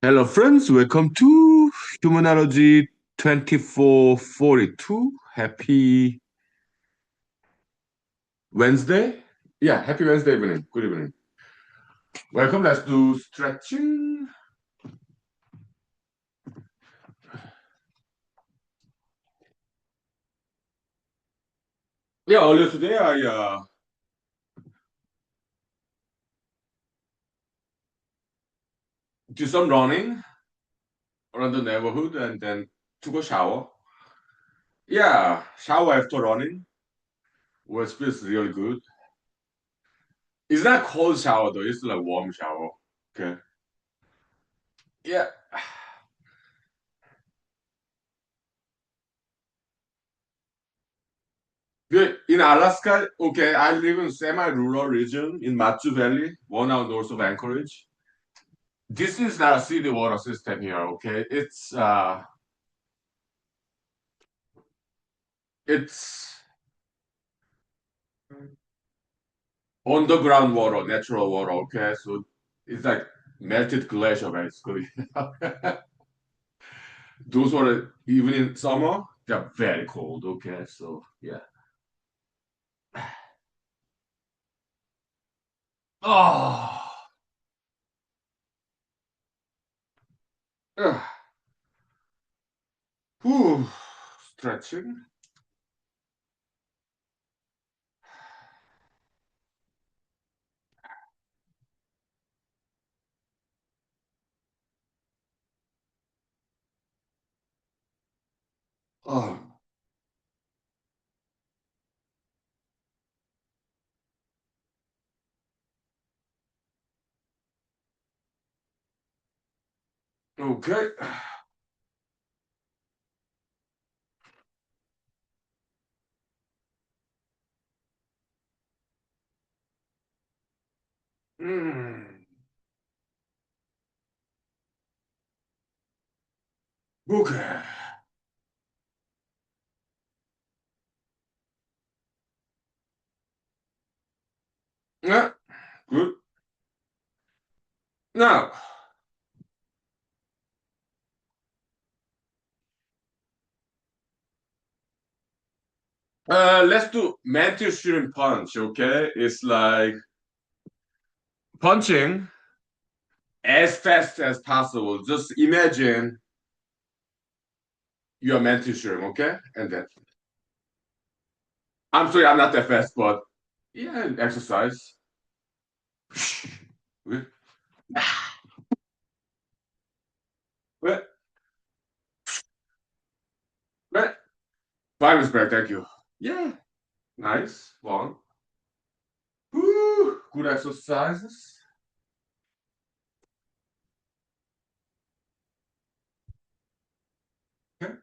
Hello, friends. Welcome to humanology 2442. Happy Wednesday. Yeah, happy Wednesday evening. Good evening. Welcome. Let's do stretching. Yeah, earlier today I did some running around the neighborhood and then took a shower. Yeah, shower after running was feels really good. It's not cold shower though, it's like warm shower. Okay. Yeah. In Alaska, okay, I live in semi-rural region in Matsu Valley, 1 hour north of Anchorage. This is not a city water system here, okay? It's underground water, natural water, okay? So it's like melted glacier basically. Those water, even in summer, they're very cold, okay? So yeah. Oh, ugh. Whew. Stretching. Oh, okay. Mm. Okay. Yeah, good. Now, let's do mantis shrimp punch, okay? It's like punching as fast as possible. Just imagine you're mantis shrimp, okay? And then, I'm sorry, I'm not that fast, but yeah, exercise. Wait, wait, wait. 5 minutes back, thank you. Yeah, nice. One. Woo, good exercises. Okay.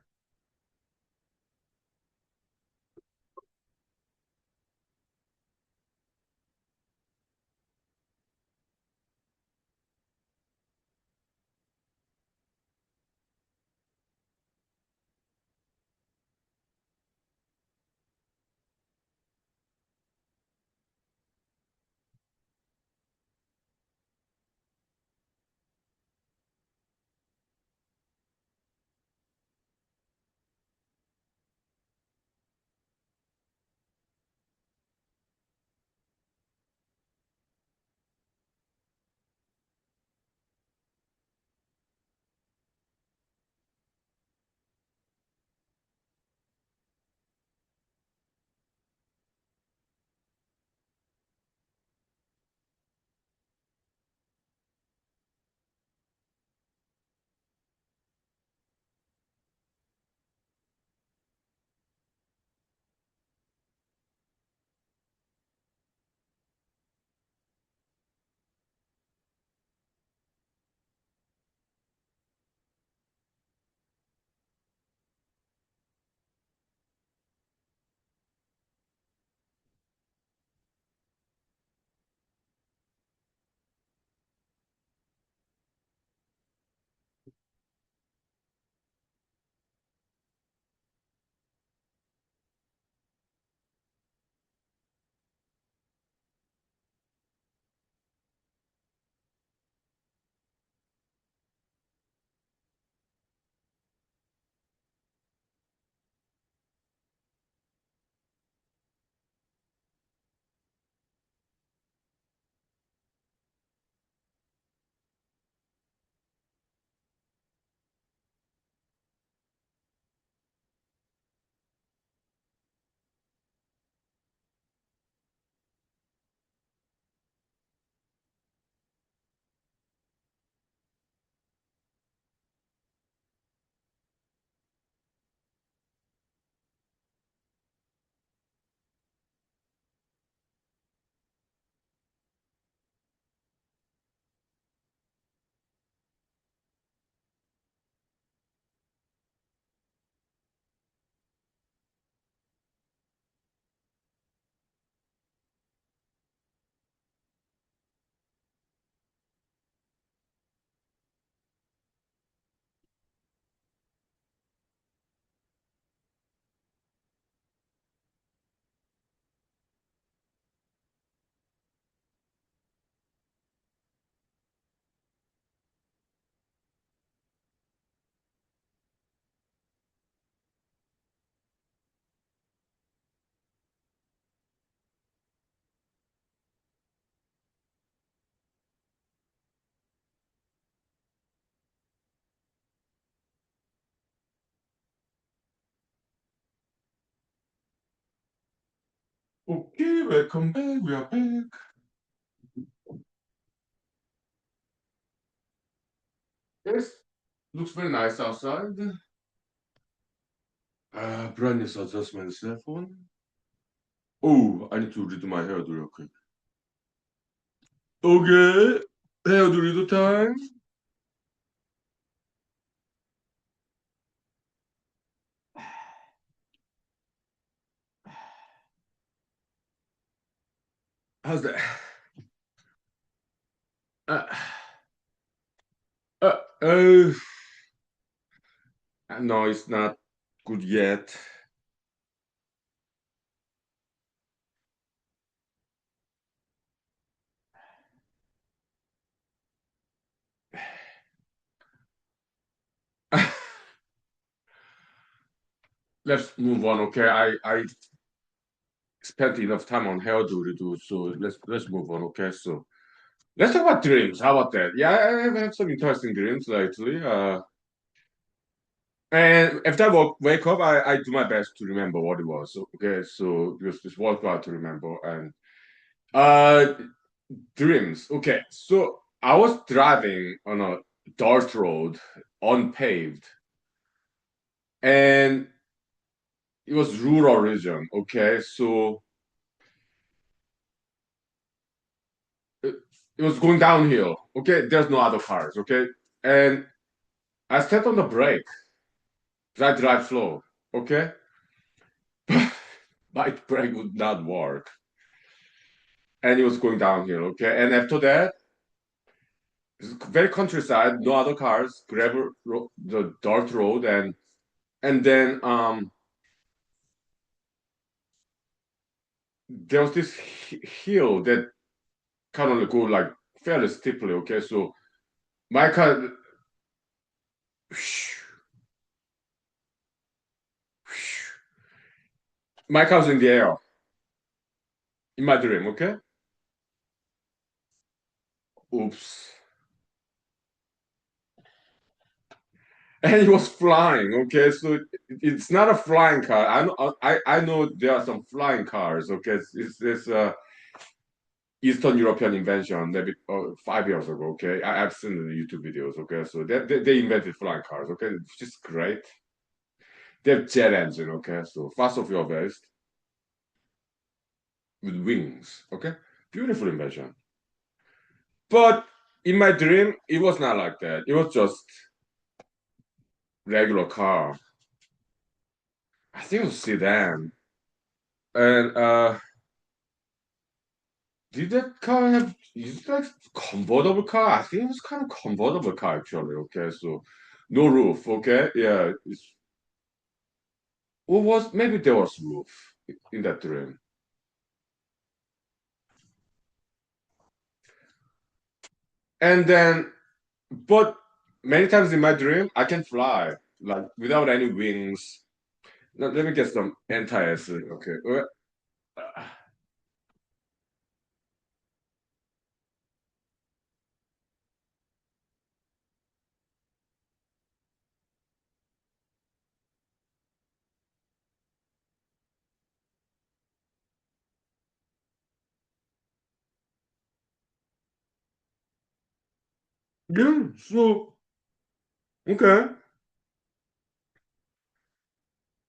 Okay, welcome back. We are back. Yes, looks very nice outside. Brightness adjustment cell phone. Oh, I need to redo my hairdo real quick. Okay, hairdo redo time. How's that? Uh, uh, uh, no, it's not good yet. Let's move on, okay? I spent enough time on hairdo redo, so let's move on, okay? So let's talk about dreams. How about that? Yeah, I have had some interesting dreams lately. And after wake up, I do my best to remember what it was. Okay, so because it's worthwhile to remember. And uh, dreams. Okay, so I was driving on a dirt road, unpaved, and it was rural region. Okay, so it, it was going downhill. Okay, there's no other cars. Okay, and I stepped on the brake. 'Cause I drive slow. Okay, my brake would not work, and it was going downhill. Okay, and after that. It's very countryside, no other cars, the dirt road, and then there was this hill that kind of go like fairly steeply. Okay, so my car, my car's in the air in my dream. Okay, oops, and it was flying. Okay, so it's not a flying car. I know there are some flying cars. Okay, it's this Eastern European invention, maybe 5 years ago. Okay, I've seen the YouTube videos. Okay, so they invented flying cars. Okay, which is great. They have jet engine. Okay, so fast of your best with wings. Okay, beautiful invention. But in my dream, it was not like that. It was just regular car. I think it was sedan. And did that car have is it like convertible car? I think it was kind of convertible car actually. Okay, so no roof. Okay, yeah, or was maybe there was roof in that dream. And then, but many times in my dream, I can fly like without any wings. Let me get some anti-acid. Okay. Yeah. So okay.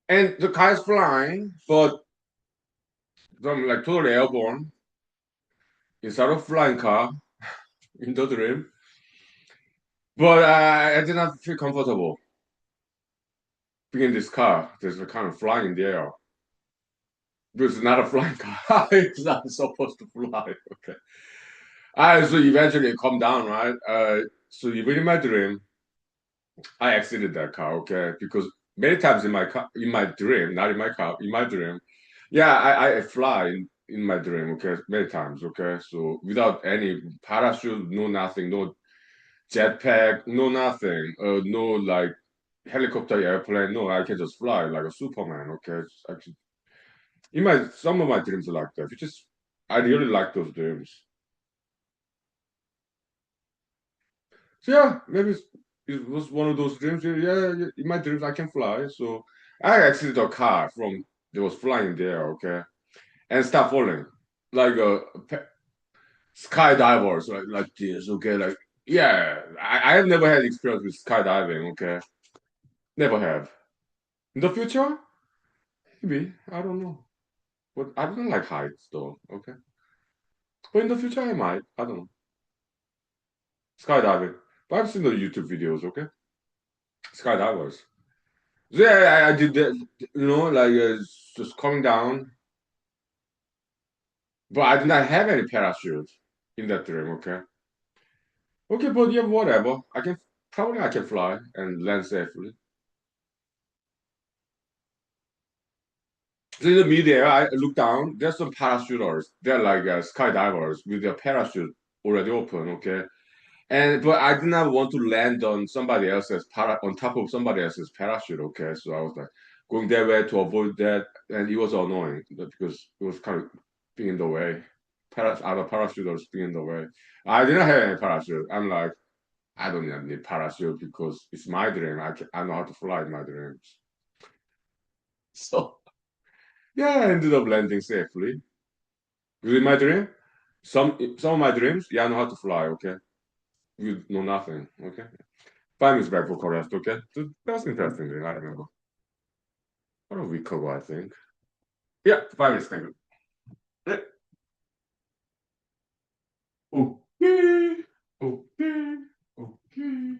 And the car is flying, but I'm like totally airborne inside of flying car in the dream. But I did not feel comfortable being in this car. There's a kind of flying in the air. This is not a flying car. It's not supposed to fly. Okay. So eventually it calmed down, right? So even in my dream, I exited that car, okay? Because many times in my car, in my dream, not in my car, in my dream, yeah, I fly in my dream, okay, many times, okay. So without any parachute, no nothing, no jetpack, no nothing, no like helicopter, airplane, no, I can just fly like a Superman, okay. It's actually, in my some of my dreams are like that, which is I really like those dreams. So yeah, maybe it was one of those dreams. Yeah, yeah, in my dreams I can fly. So I exited a car from that was flying there. Okay, and start falling like skydivers, like this. Okay, like yeah, I have never had experience with skydiving. Okay, never have. In the future, maybe I don't know, but I don't like heights though. Okay, but in the future I might. I don't know skydiving. But I've seen the YouTube videos. Okay, skydivers. Yeah, I did that. Like just coming down, but I did not have any parachute in that dream. Okay, okay, but yeah, whatever. I can fly and land safely. So in the media, I look down. There's some parachuters. They're like skydivers with their parachute already open. Okay, but I did not want to land on somebody else's on top of somebody else's parachute. Okay, so I was like going that way to avoid that, and it was annoying because it was kind of being in the way. Other parachuters being in the way. I didn't have any parachute. I'm like, I don't need parachute because it's my dream. I know how to fly in my dreams. So yeah, I ended up landing safely. Because in my dream, some of my dreams, yeah, I know how to fly. Okay, you know nothing. Okay. 5 minutes back for Korea, okay? That was interesting, I remember. What a week ago, I think. Yeah, 5 minutes, thank you. Yeah. Okay, okay, okay.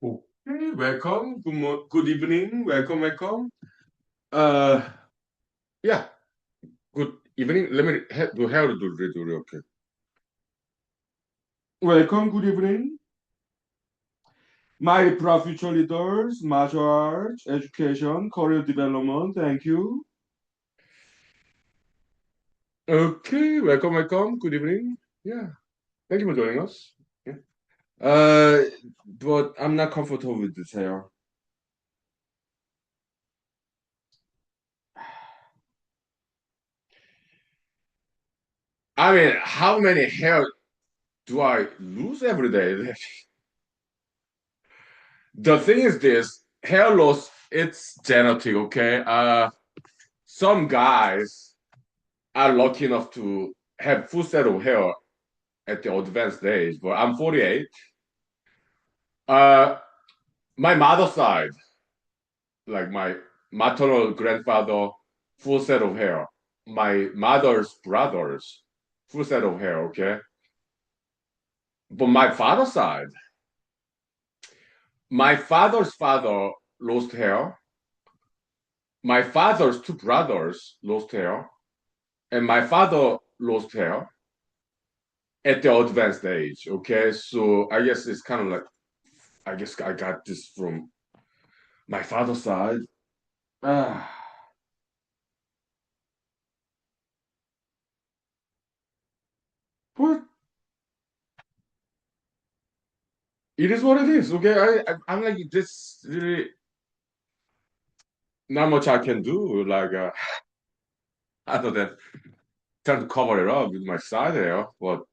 Okay, welcome. Good evening. Welcome, welcome. Uh, yeah, good evening. Let me do how to do real quick. Welcome, good evening. My future leaders, martial arts, education, career development. Thank you. Okay, welcome, welcome. Good evening. Yeah, thank you for joining us. Yeah. Uh, but I'm not comfortable with this hair. I mean, how many hair do I lose every day? The thing is this, hair loss, it's genetic, okay? Some guys are lucky enough to have full set of hair at the advanced age, but I'm 48. Uh, my mother's side, like my maternal grandfather, full set of hair. My mother's brothers, full set of hair, okay? But my father's side, my father's father lost hair. My father's two brothers lost hair, and my father lost hair at the advanced age. Okay, so I guess it's kind of like I guess I got this from my father's side. Ah, but it is what it is. Okay, I'm like this really not much I can do. Like other than trying to cover it up with my side hair. But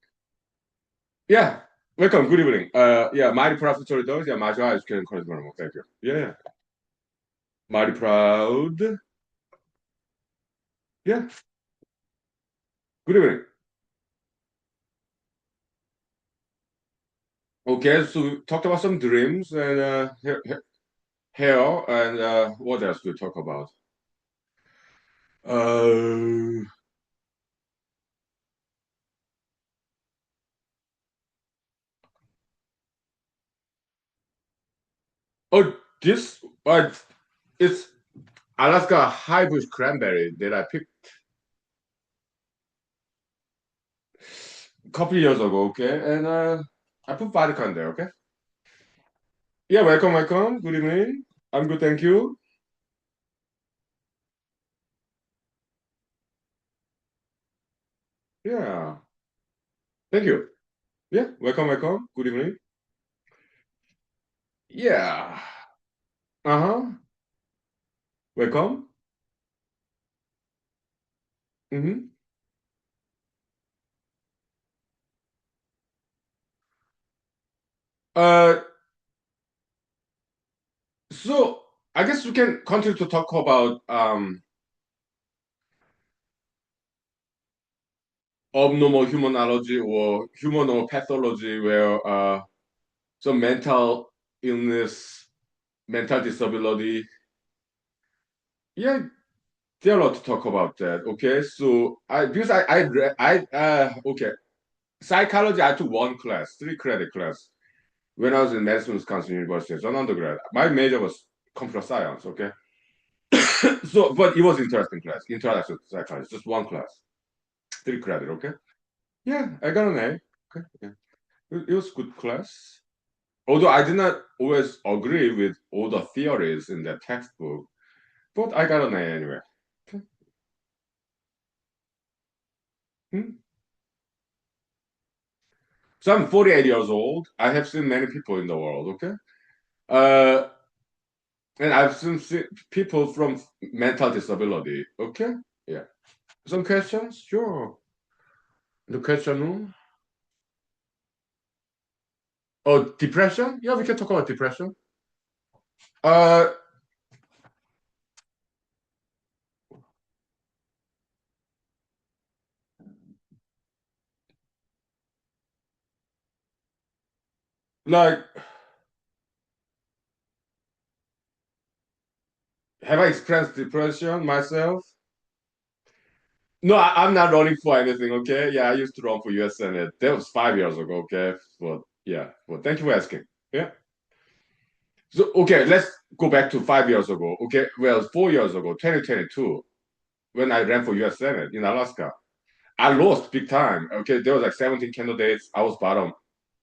yeah, welcome. Good evening. Yeah, mighty proud for those. Yeah, my eyes can encourage more. Thank you. Yeah, yeah. Mighty proud. Yeah. Good evening. Okay, so we talked about some dreams and hair and what else we talk about? Uh, oh, this it's Alaska hybrid cranberry that I picked a couple years ago. Okay, and I put vodka in there. Okay. Yeah, welcome, welcome. Good evening. I'm good, thank you. Yeah, thank you. Yeah, welcome, welcome. Good evening. Yeah. Uh-huh. Welcome. Mm-hmm. Uh, so I guess we can continue to talk about abnormal humanology or human pathology where some mental illness, mental disability. Yeah, there are a lot to talk about that. Okay, so okay, psychology. I took one class, 3 credit class when I was in Madison, Wisconsin University as an undergrad. My major was computer science. Okay, so but it was interesting class, introduction to psychology, just one class, 3 credit. Okay, yeah, I got an A. Okay, yeah. It was good class. Although I did not always agree with all the theories in that textbook, but I got an A anyway. Okay. Hmm. So I'm 48 years old. I have seen many people in the world, okay? Uh, and I've seen people from mental disability, okay? Yeah. Some questions? Sure. The question room? Oh, depression? Yeah, we can talk about depression. Uh, like, have I experienced depression myself? No, I'm not running for anything, okay? Yeah, I used to run for US Senate. That was 5 years ago, okay? But yeah, well, thank you for asking. Yeah. So, okay, let's go back to 5 years ago, okay? Well, 4 years ago, 2022, when I ran for US Senate in Alaska, I lost big time, okay? There was like 17 candidates. I was bottom,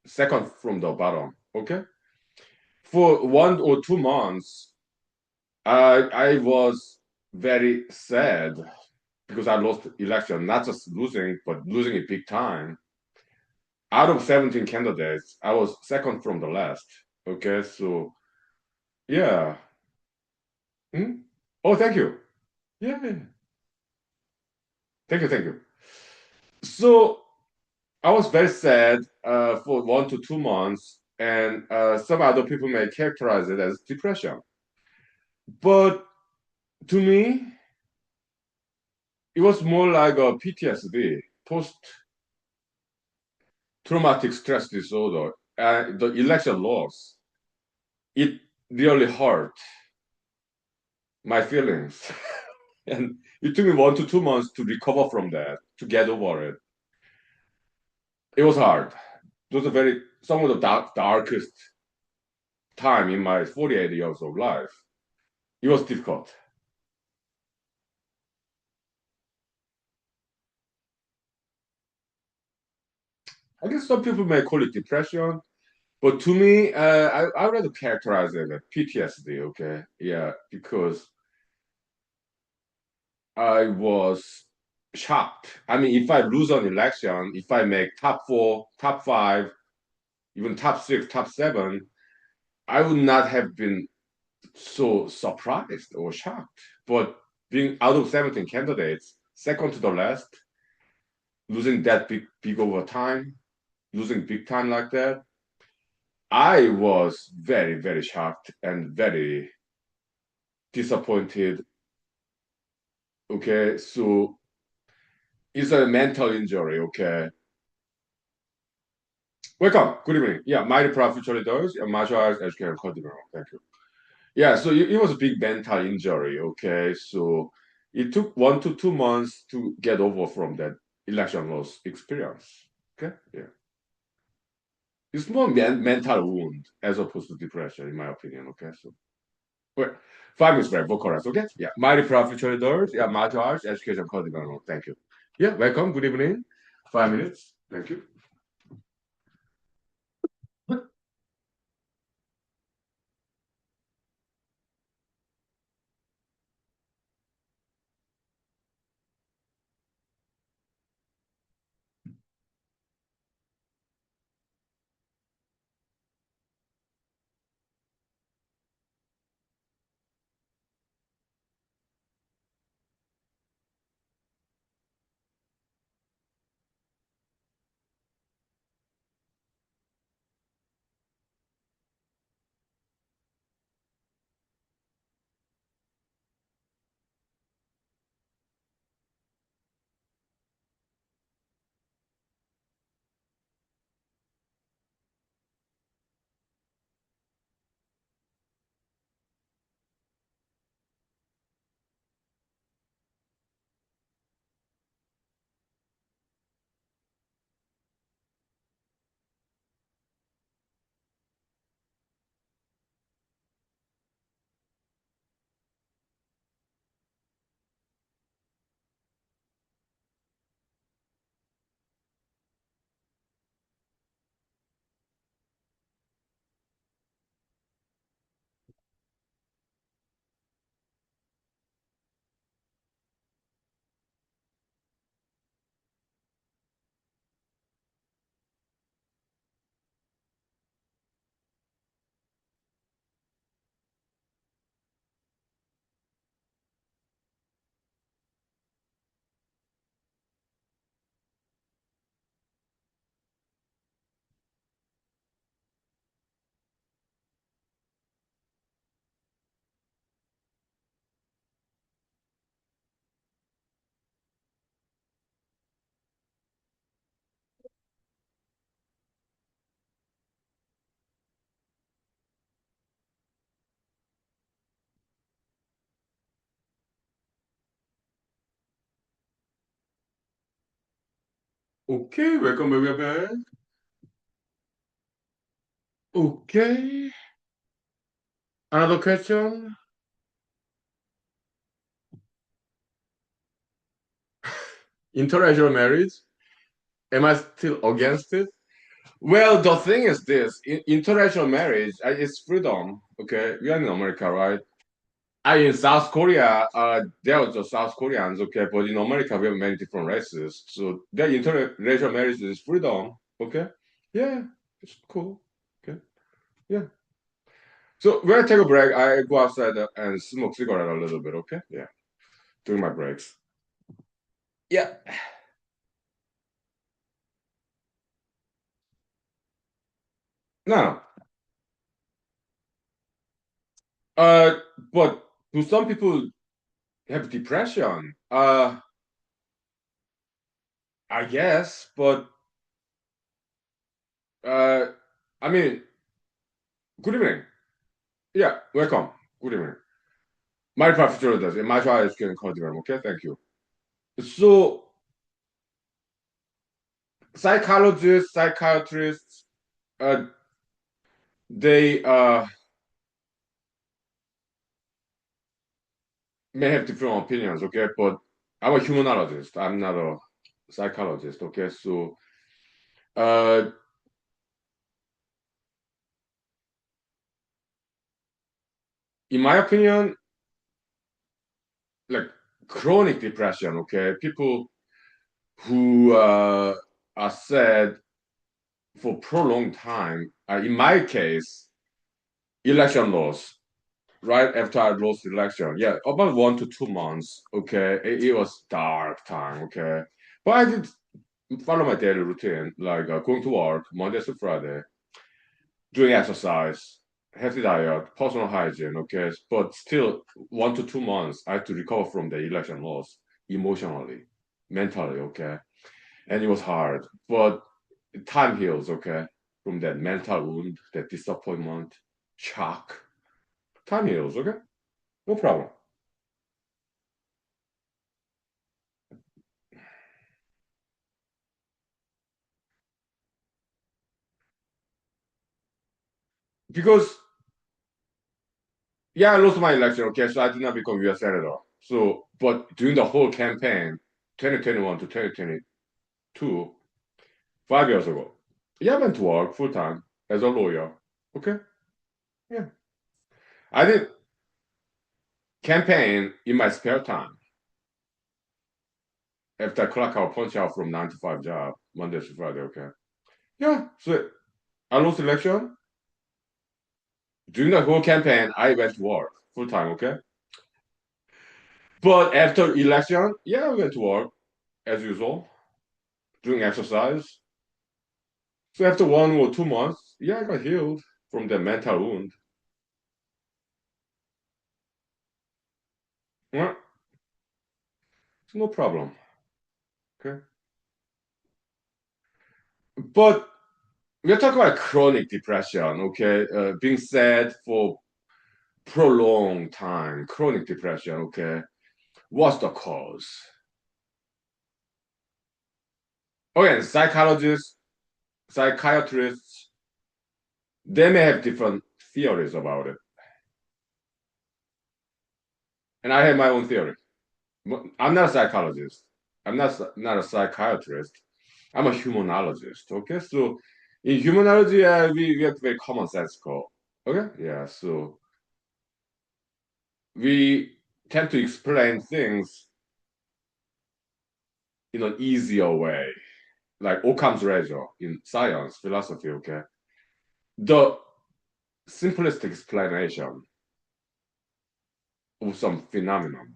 second from the bottom, okay? For 1 or 2 months, I was very sad because I lost election, not just losing, but losing it big time. Out of 17 candidates, I was second from the last. Okay, so yeah. Hmm? Oh, thank you. Yeah, yeah. Thank you, thank you. So I was very sad for 1 to 2 months, and some other people may characterize it as depression. But to me, it was more like a PTSD, post traumatic stress disorder. The election loss, it really hurt my feelings. And it took me 1 to 2 months to recover from that, to get over it. It was hard. those are very some of the darkest time in my 48 years of life. It was difficult. I guess some people may call it depression, but to me, I rather characterize it as PTSD. Okay, yeah, because I was shocked. I mean, if I lose an election, if I make top four, top five, even top six, top seven, I would not have been so surprised or shocked. But being out of 17 candidates, second to the last, losing that big over time, losing big time like that, I was very shocked and very disappointed. Okay, so it's a mental injury. Okay, welcome. Good evening. Yeah, my profit traders, martial arts educator, code development. Thank you. Yeah, so it was a big mental injury. Okay, so it took 1 to 2 months to get over from that election loss experience. Okay, yeah, it's more mental wound as opposed to depression, in my opinion. Okay, so well, 5 minutes break for chorus. Okay, yeah, my profit traders, yeah, martial arts education, code development. Thank you. Yeah, welcome. Good evening. 5 minutes. Thank you. Okay, welcome back. Okay, another question. Interracial marriage. Am I still against it? Well, the thing is this: interracial marriage is freedom. Okay, we are in America, right? I in South Korea, there was the South Koreans. Okay, but in America we have many different races, so the interracial marriage is freedom. Okay, yeah, it's cool. Okay, yeah. So when I take a break, I go outside and smoke cigarette a little bit. Okay, yeah, during my breaks. Yeah. No. Uh, but do some people have depression? I guess, but uh, I mean, good evening. Yeah, welcome. Good evening. My professor does. My child is getting called them. Okay, thank you. So psychologists, psychiatrists, they may have different opinions, okay? But I'm a humanologist. I'm not a psychologist, okay? So, uh, in my opinion, like chronic depression, okay? People who are sad for prolonged time. In my case, election loss. Right after I lost the election, yeah, about 1 to 2 months. Okay, it was dark time. Okay, but I did follow my daily routine, like going to work Monday to Friday, doing exercise, healthy diet, personal hygiene. Okay, but still 1 to 2 months, I had to recover from the election loss emotionally, mentally. Okay, and it was hard, but time heals. Okay, from that mental wound, that disappointment, shock. Time heals. Okay, no problem. Because yeah, I lost my election. Okay, so I did not become U.S. senator. So, but during the whole campaign, 2021 to 2022, 5 years ago, yeah, I went to work full time as a lawyer. Okay, yeah, I did campaign in my spare time after I clock out, punch out from 9 to 5 job, Monday to Friday. Okay, yeah, so I lost election during the whole campaign. I went to work full time. Okay, but after election, yeah, I went to work as usual, doing exercise. So after 1 or 2 months, yeah, I got healed from the mental wound. Yeah, it's no problem. Okay. But we're talking about chronic depression, okay? Being sad for prolonged time, chronic depression, okay? What's the cause? Okay, psychologists, psychiatrists, they may have different theories about it. And I have my own theory. I'm not a psychologist. I'm not a psychiatrist. I'm a humanologist. Okay, so in humanology, we have very common sense call. Okay, yeah. So we tend to explain things in an easier way, like Occam's razor in science, philosophy. Okay, the simplest explanation of some phenomenon.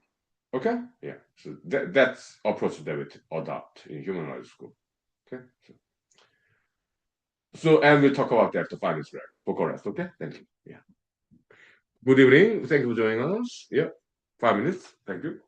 Okay, yeah. So that's approach that we adopt in humanology school. Okay. So, and we'll talk about that after 5 minutes break. For rest, okay? Thank you. Yeah. Good evening. Thank you for joining us. Yeah. 5 minutes. Thank you.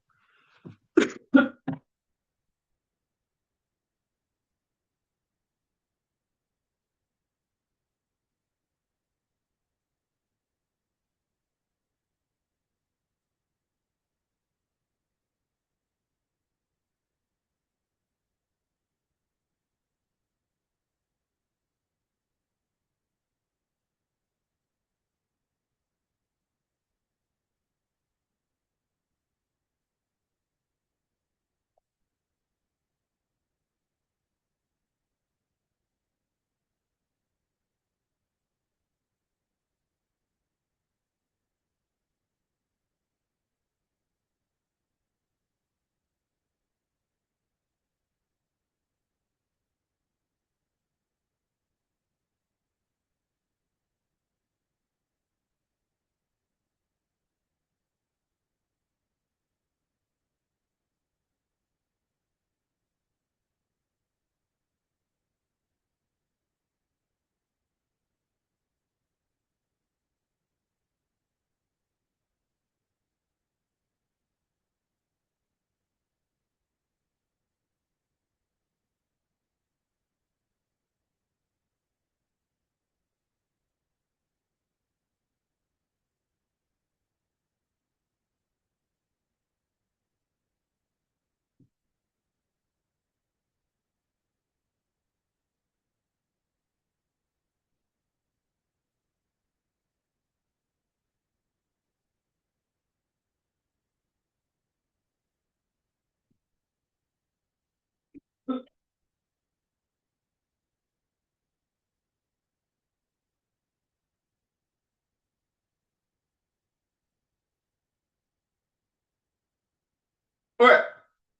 Okay,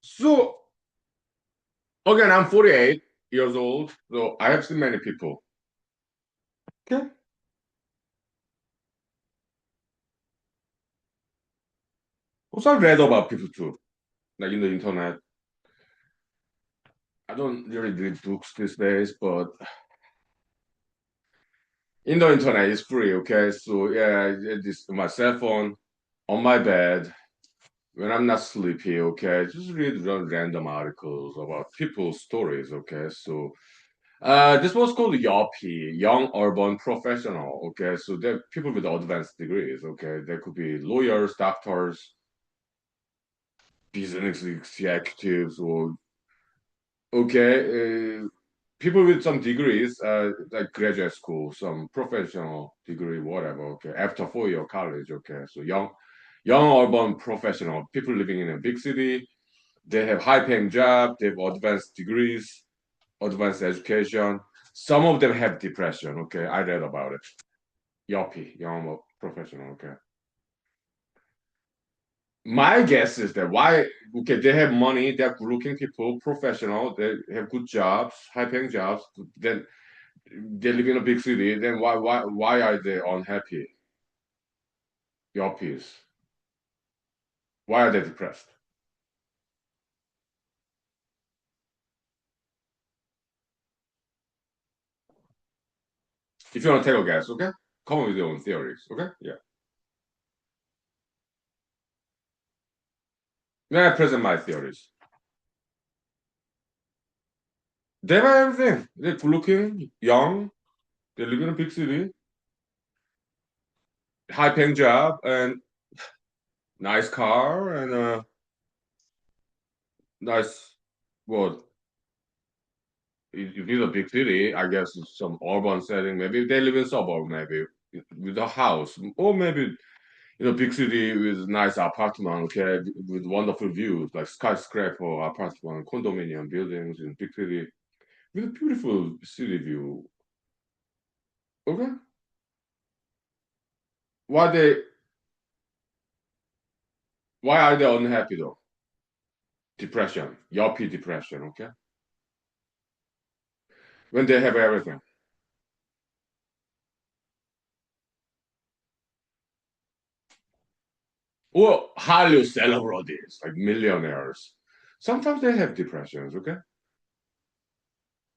so again, I'm 48 years old, so I have seen many people. Okay. Also, I've read about people too, like in the internet. I don't really read books these days, but in the internet it's free. Okay, so yeah, this my cell phone on my bed when I'm not sleepy. Okay, just read random articles about people's stories. Okay, so this was called YOP, Young Urban Professional. Okay, so they're people with advanced degrees. Okay, they could be lawyers, doctors, business executives, or okay, people with some degrees, like graduate school, some professional degree, whatever. Okay, after 4 year college. Okay, so young urban professional, people living in a big city. They have high paying job. They have advanced degrees, advanced education. Some of them have depression. Okay, I read about it. Yuppie, young professional. Okay. My guess is that why, okay, they have money, they're good looking people, professional, they have good jobs, high paying jobs, then they live in a big city, then why are they unhappy? Yuppies. Why are they depressed? If you want to take a guess, okay? Come up with your own theories, okay? Yeah. Then I present my theories. They have everything. They're good looking, young, they live in a big city, high paying job, and nice car, and a nice, well, if it's a big city, I guess it's some urban setting. Maybe they live in suburb, maybe with a house, or maybe in a big city with nice apartment, okay, with wonderful views, like skyscraper apartment, condominium buildings in big city with a beautiful city view. Okay, why they why are they unhappy though? Depression, yuppie depression. Okay, when they have everything. Or Hollywood celebrities, like millionaires. Sometimes they have depressions, okay?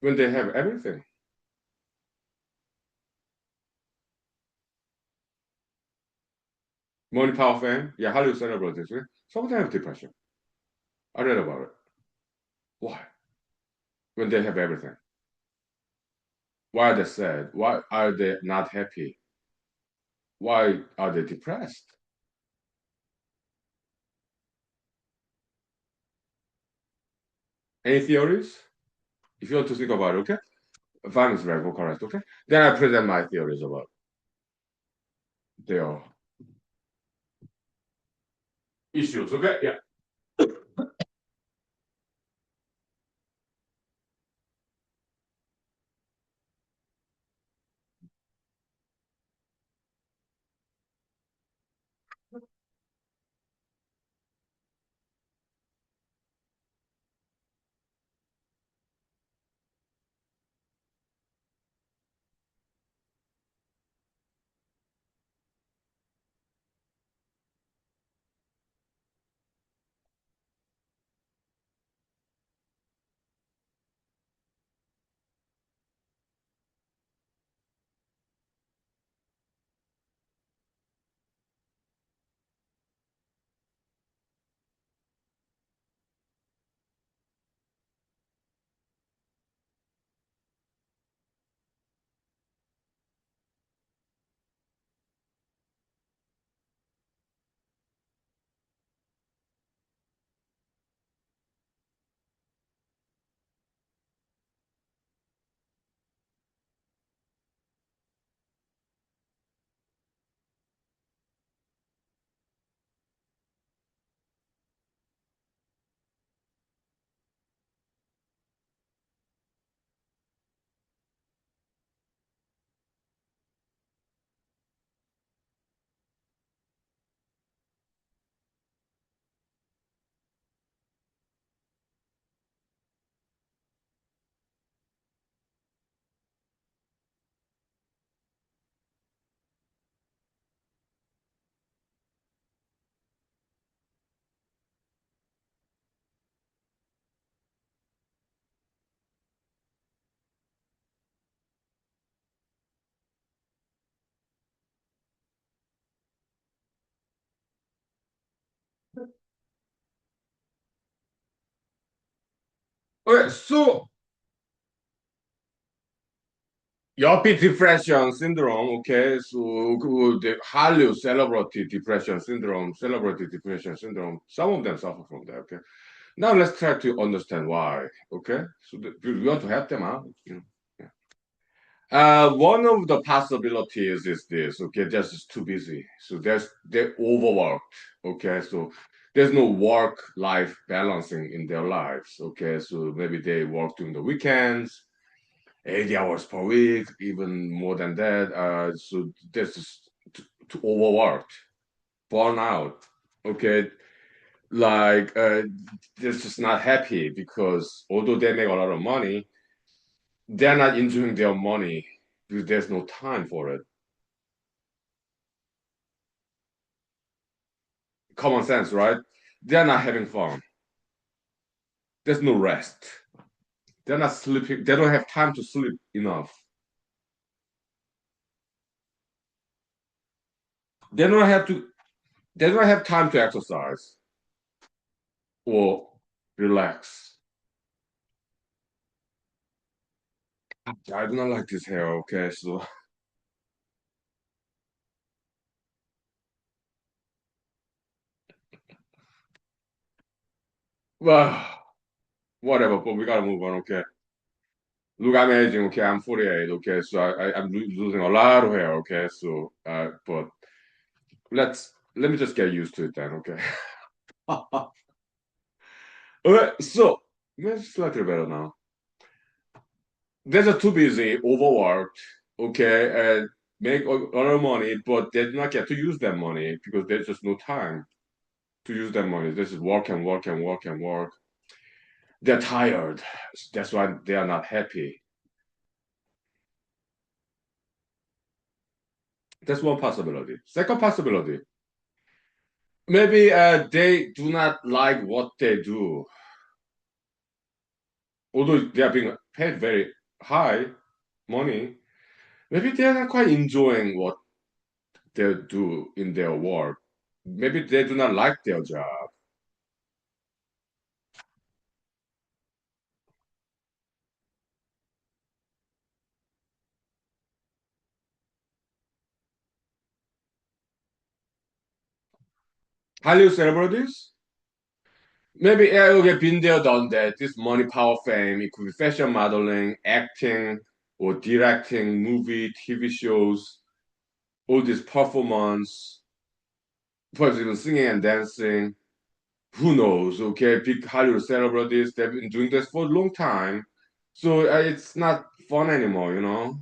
When they have everything. Money, power, fame. Yeah, Hollywood celebrities, okay? Some of them have depression. I read about it. Why? When they have everything. Why are they sad? Why are they not happy? Why are they depressed? Any theories? If you want to think about it, okay? Fine is very correct, okay? Then I present my theories about their issues, okay? Yeah. Okay, so Yuppie depression syndrome, okay, so the Hollywood celebrity depression syndrome, some of them suffer from that, okay. Now let's try to understand why, okay? So we want to help them out, you know. Yeah. One of the possibilities is this, okay, they're just too busy. So they're overworked, okay? So there's no work-life balancing in their lives, okay? So maybe they work during the weekends, 80 hours per week, even more than that. So this is too overworked, burnout. Okay, like they're just not happy because although they make a lot of money, they're not enjoying their money because there's no time for it. Common sense, right? They're not having fun. There's no rest. They're not sleeping. They don't have time to sleep enough. They don't have to. They don't have time to exercise or relax. I do not like this hair. Okay, so well, whatever. But we gotta move on. Okay. Look, I'm aging. Okay, I'm 48. Okay, so I'm losing a lot of hair. Okay, so but let me just get used to it then. Okay. Okay, so it's slightly better now. They're just too busy, overworked. Okay, and make a lot of money, but they do not get to use that money because there's just no time to use that money. They just work and work and work and work. They're tired. That's why they are not happy. That's one possibility. Second possibility, maybe they do not like what they do, although they are being paid very high money. Maybe they are not quite enjoying what they do in their work. Maybe they do not like their job. Hollywood celebrities, maybe yeah, okay, been there, done that. This money, power, fame. It could be fashion modeling, acting, or directing movie, TV shows. All this performance, perhaps even singing and dancing. Who knows? Okay, big Hollywood celebrities, they've been doing this for a long time. So it's not fun anymore, you know?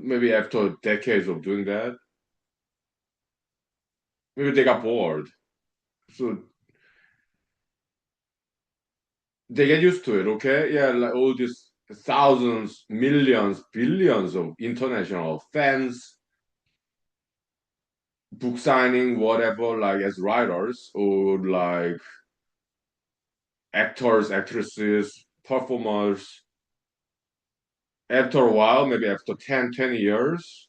Maybe after decades of doing that, maybe they got bored. So they get used to it, okay? Yeah, like all these thousands, millions, billions of international fans, book signing, whatever, like as writers or like actors, actresses, performers. After a while, maybe after 10, 20 years,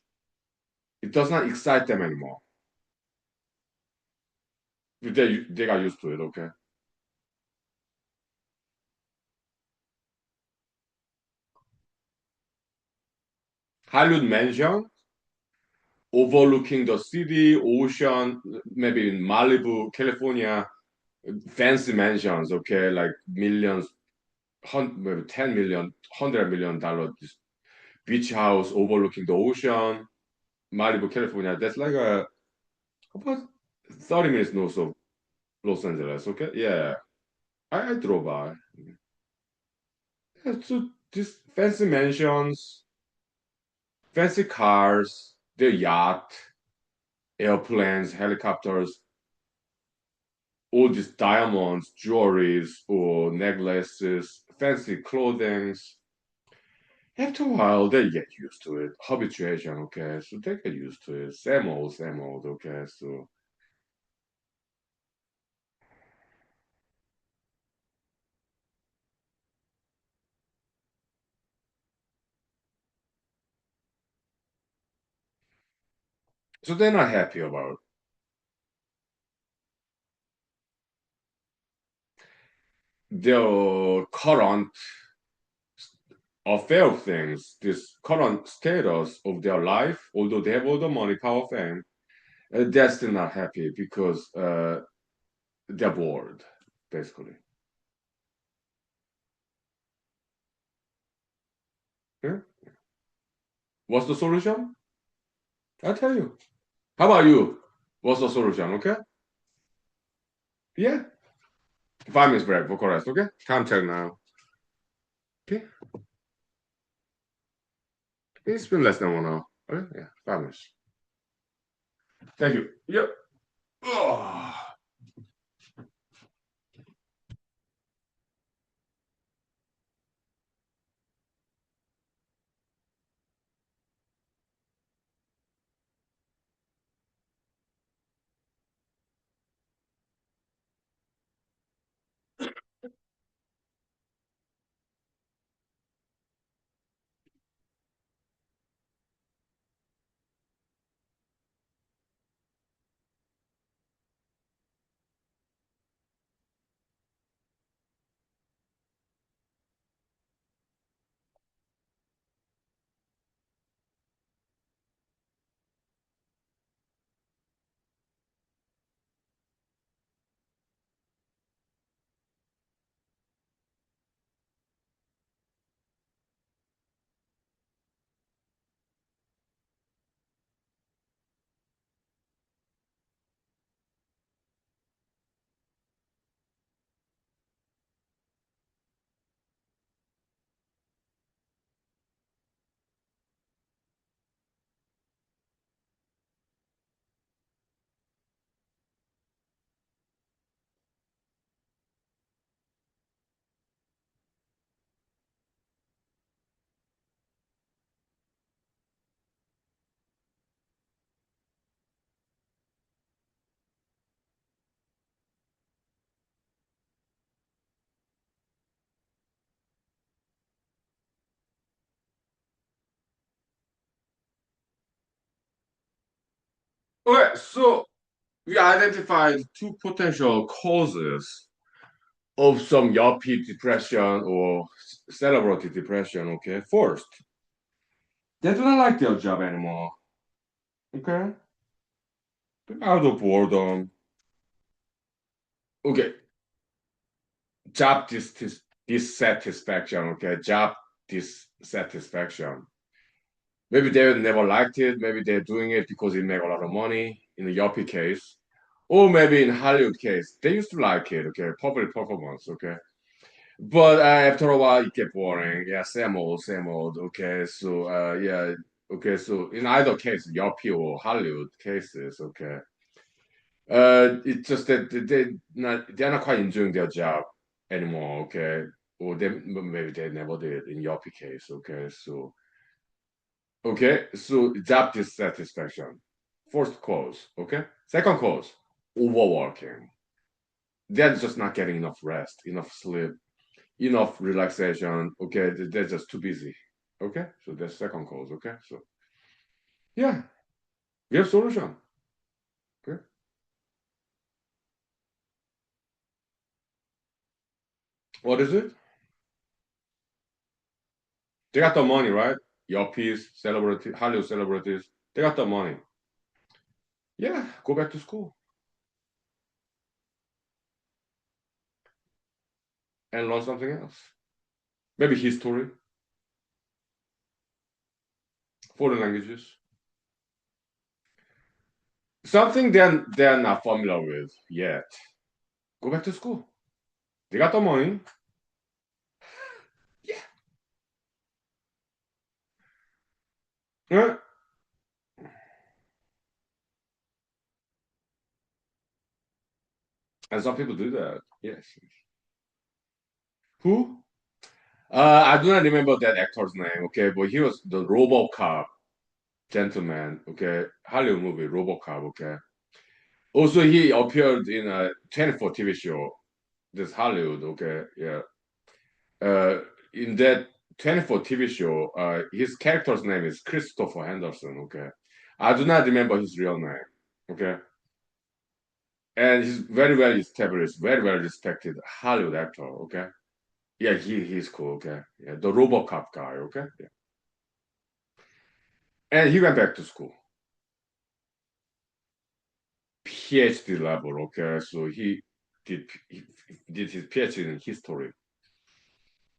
it does not excite them anymore. They got used to it, okay? Hollywood mansion overlooking the city, ocean, maybe in Malibu, California, fancy mansions, okay, like millions, maybe 10 million, $100 million beach house overlooking the ocean, Malibu, California. That's like about 30 minutes north of Los Angeles, okay? Yeah, I drove by. Yeah, so these fancy mansions, fancy cars, their yacht, airplanes, helicopters, all these diamonds, jewelries, or necklaces, fancy clothings. After a while, they get used to it. Habituation, okay? So they get used to it. Same old, okay? So they're not happy about it. their current affair of things, this current status of their life, although they have all the money, power, fame, they're still not happy because they're bored, basically. Yeah? What's the solution? I'll tell you. How about you? What's the solution? Okay? Yeah. 5 minutes break for correct. Okay? Time check now. Okay? It's been less than 1 hour. Okay? Yeah, 5 minutes. Thank you. Yep. Oh. Okay, so we identified two potential causes of some yuppie depression or celebrity depression. Okay, first, they do not like their job anymore. Okay, out of boredom. Okay, job dissatisfaction. Okay, job dissatisfaction. Maybe they never liked it. Maybe they're doing it because it make a lot of money in the yuppie case, or maybe in Hollywood case, they used to like it. Okay, public performance. Okay. But after a while, it get boring. Yeah, same old, same old. Okay, so yeah, okay, so in either case, Yuppie or Hollywood cases, okay, it's just that they're not quite enjoying their job anymore. Okay, or they maybe they never did in Yuppie case. Okay, so job dissatisfaction, first cause. Okay, second cause, overworking. They're just not getting enough rest, enough sleep, enough relaxation. Okay, they're just too busy. Okay, so that's second cause. Okay, so yeah, we have solution. Okay, what is it? They got the money, right? Yuppies, celebrity, Hollywood celebrities, they got the money. Yeah, go back to school and learn something else. Maybe history, foreign languages, something they're not familiar with yet. Go back to school. They got the money. Yeah. Yeah. And some people do that. Yes. Who? I do not remember that actor's name, okay, but he was the RoboCop gentleman, okay, Hollywood movie RoboCop, okay. Also, he appeared in a 24 TV show, this Hollywood, okay, yeah. Uh, in that 24 TV show, his character's name is Christopher Henderson, okay. I do not remember his real name, okay. and he's very well established, very well respected Hollywood actor. Okay, yeah, he's cool. Okay, yeah, the RoboCop guy. Okay, yeah. And he went back to school, PhD level. Okay, so he did his PhD in history.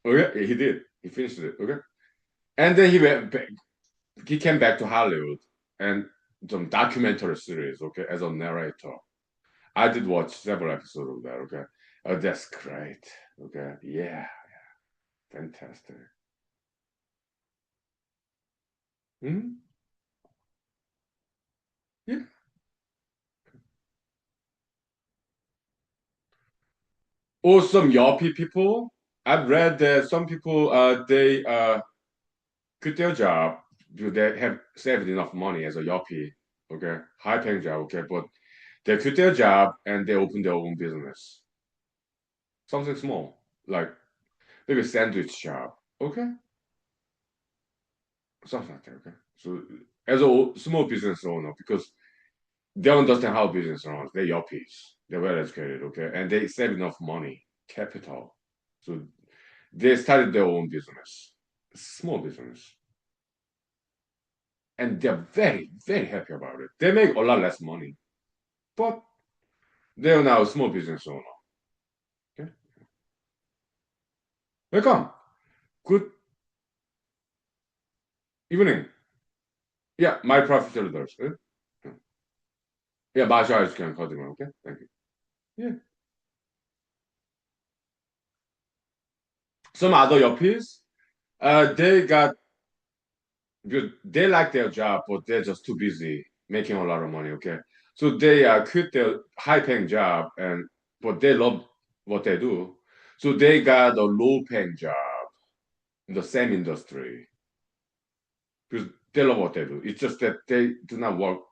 Okay, he did. He finished it. Okay, and then he went back. He came back to Hollywood and some documentary series. Okay, as a narrator. I did watch several episodes of that. Okay, oh, that's great. Okay, yeah, fantastic. Hmm. Yeah. Or some yuppie people. I've read that some people they quit their job because they have saved enough money as a yuppie. Okay, high paying job. Okay, but they quit their job and they open their own business. Something small, like maybe a sandwich shop. Okay, something like that. Okay, so as a small business owner, because they don't understand how business runs. They're yuppies. They're well educated, okay, and they save enough money, capital, so they started their own business, small business, and they're very, very happy about it. They make a lot less money, but they're now a small business owner. Okay, welcome. Good evening. Yeah, my profit traders. Yeah, Basha is can cut them. Okay, thank you. Yeah, some other yuppies. They got good. They like their job, but they're just too busy making a lot of money. Okay, so they quit their high-paying job, and but they love what they do, so they got a low-paying job in the same industry because they love what they do. It's just that they do not want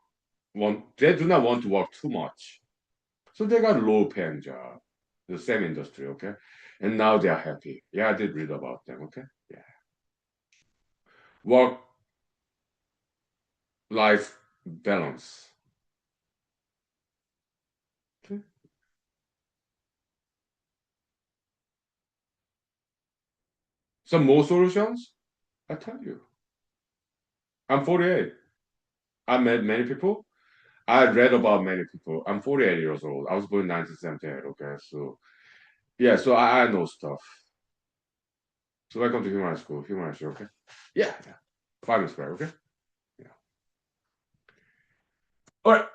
to work too much, so they got low-paying job in the same industry. Okay, and now they are happy. Yeah, I did read about them. Okay, yeah, work-life balance. Okay. Some more solutions? I tell you. I'm 48. I met many people. I read about many people. I'm 48 years old. I was born in 1978. Okay, so yeah, so I know stuff. So welcome to human school. Human school. Okay. Yeah, yeah. 5 minutes back. Okay. Yeah. All right.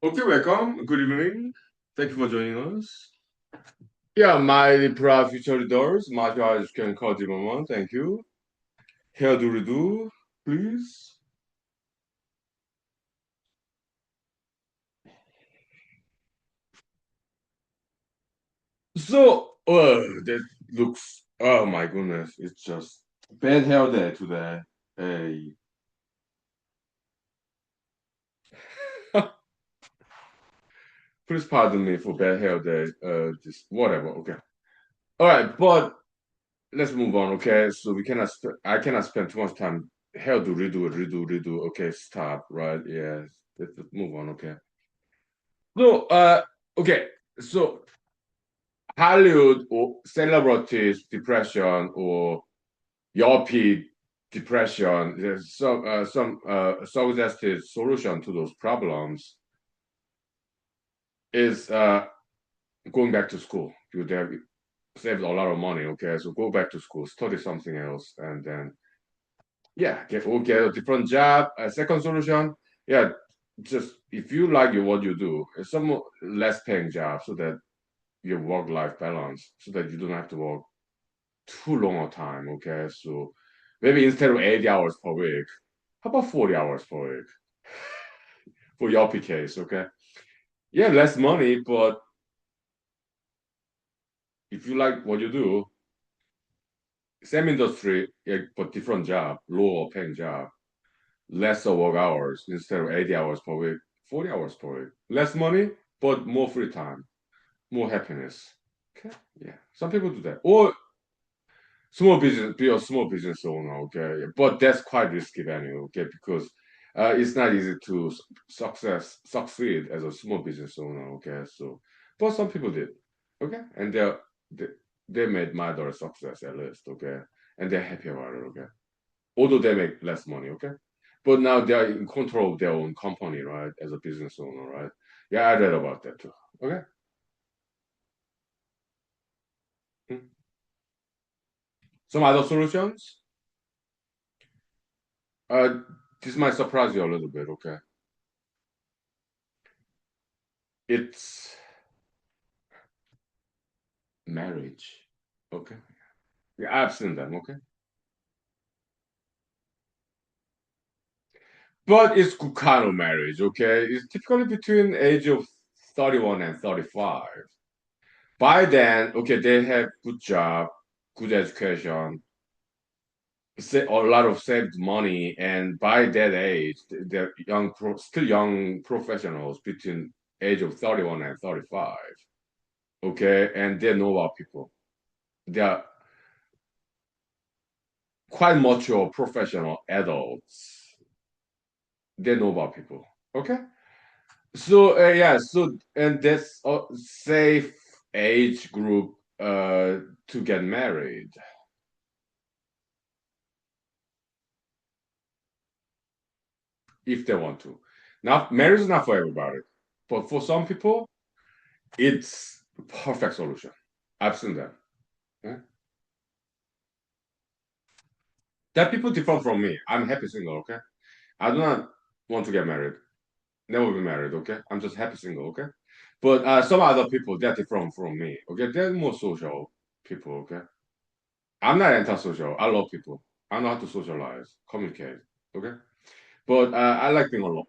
Okay, welcome. Good evening. Thank you for joining us. Yeah, my proud future leaders, martial arts can call Zimmerman. Thank you. Hair do do, please. So, that looks. Oh my goodness, it's just bad hair day today. Hey, please pardon me for bad hair day. Just whatever. Okay. All right, but let's move on. Okay, so we cannot. I cannot spend too much time. Hair do redo, redo, redo. Okay, stop. Right? Yes. Let's move on. Okay. So, okay. So Hollywood or celebrities depression or Yuppie depression. There's some suggested solution to those problems is going back to school. You have saved a lot of money. Okay, so go back to school, study something else, and then yeah, get a different job. A second solution, yeah, just if you like what you do, some less paying job so that your work life balance, so that you don't have to work too long a time. Okay, so maybe instead of 80 hours per week, how about 40 hours per week for your case? Okay, yeah, less money, but if you like what you do, same industry, yeah, but different job, lower paying job, lesser work hours instead of 80 hours per week, 40 hours per week, less money, but more free time, more happiness. Okay, yeah, some people do that, or small business, be a small business owner, okay? But that's quite risky anyway, okay? Because it's not easy to succeed as a small business owner, okay? So, but some people did, okay? And they they made moderate success at least, okay? And they're happy about it, okay? Although they make less money, okay? But now they are in control of their own company, right? As a business owner, right? Yeah, I read about that too. Okay. Hmm. Some other solutions? Uh, this might surprise you a little bit, okay? It's marriage. Okay. Yeah, I've seen them. Okay. But it's good kind of marriage. Okay. It's typically between age of 31 and 35. By then, okay, they have good job, good education, a lot of saved money, and by that age, they're still young professionals between age of 31 and 35. Okay, and they know about people. They are quite mature professional adults. They know about people. Okay. So yeah, so and that's a safe age group to get married if they want to. Now, marriage is not for everybody, but for some people, it's perfect solution. I've seen that. Yeah. That people different from me. I'm happy single. Okay, I do not want to get married. Never be married. Okay, I'm just happy single. Okay, but some other people they're different from me. Okay, they're more social people. Okay, I'm not antisocial. I love people. I know how to socialize, communicate. Okay, but I like being alone.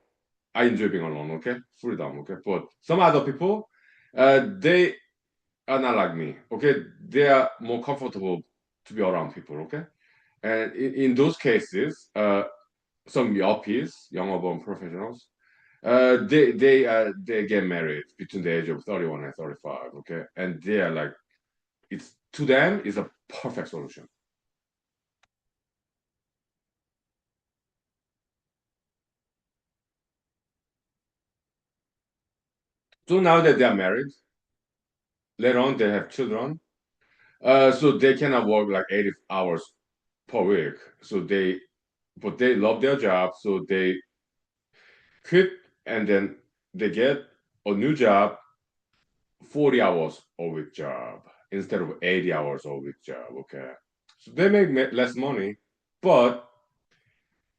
I enjoy being alone. Okay, freedom. Okay, but some other people, they are not like me. Okay, they are more comfortable to be around people. Okay, and in those cases, some yuppies, young urban professionals, they get married between the age of 31 and 35. Okay, and they are like it's to them is a perfect solution. So now that they are married, later on they have children. So they cannot work like 80 hours per week. But they love their job, so they quit and then they get a new job, 40 hours a week job instead of 80 hours a week job. Okay. So they make less money, but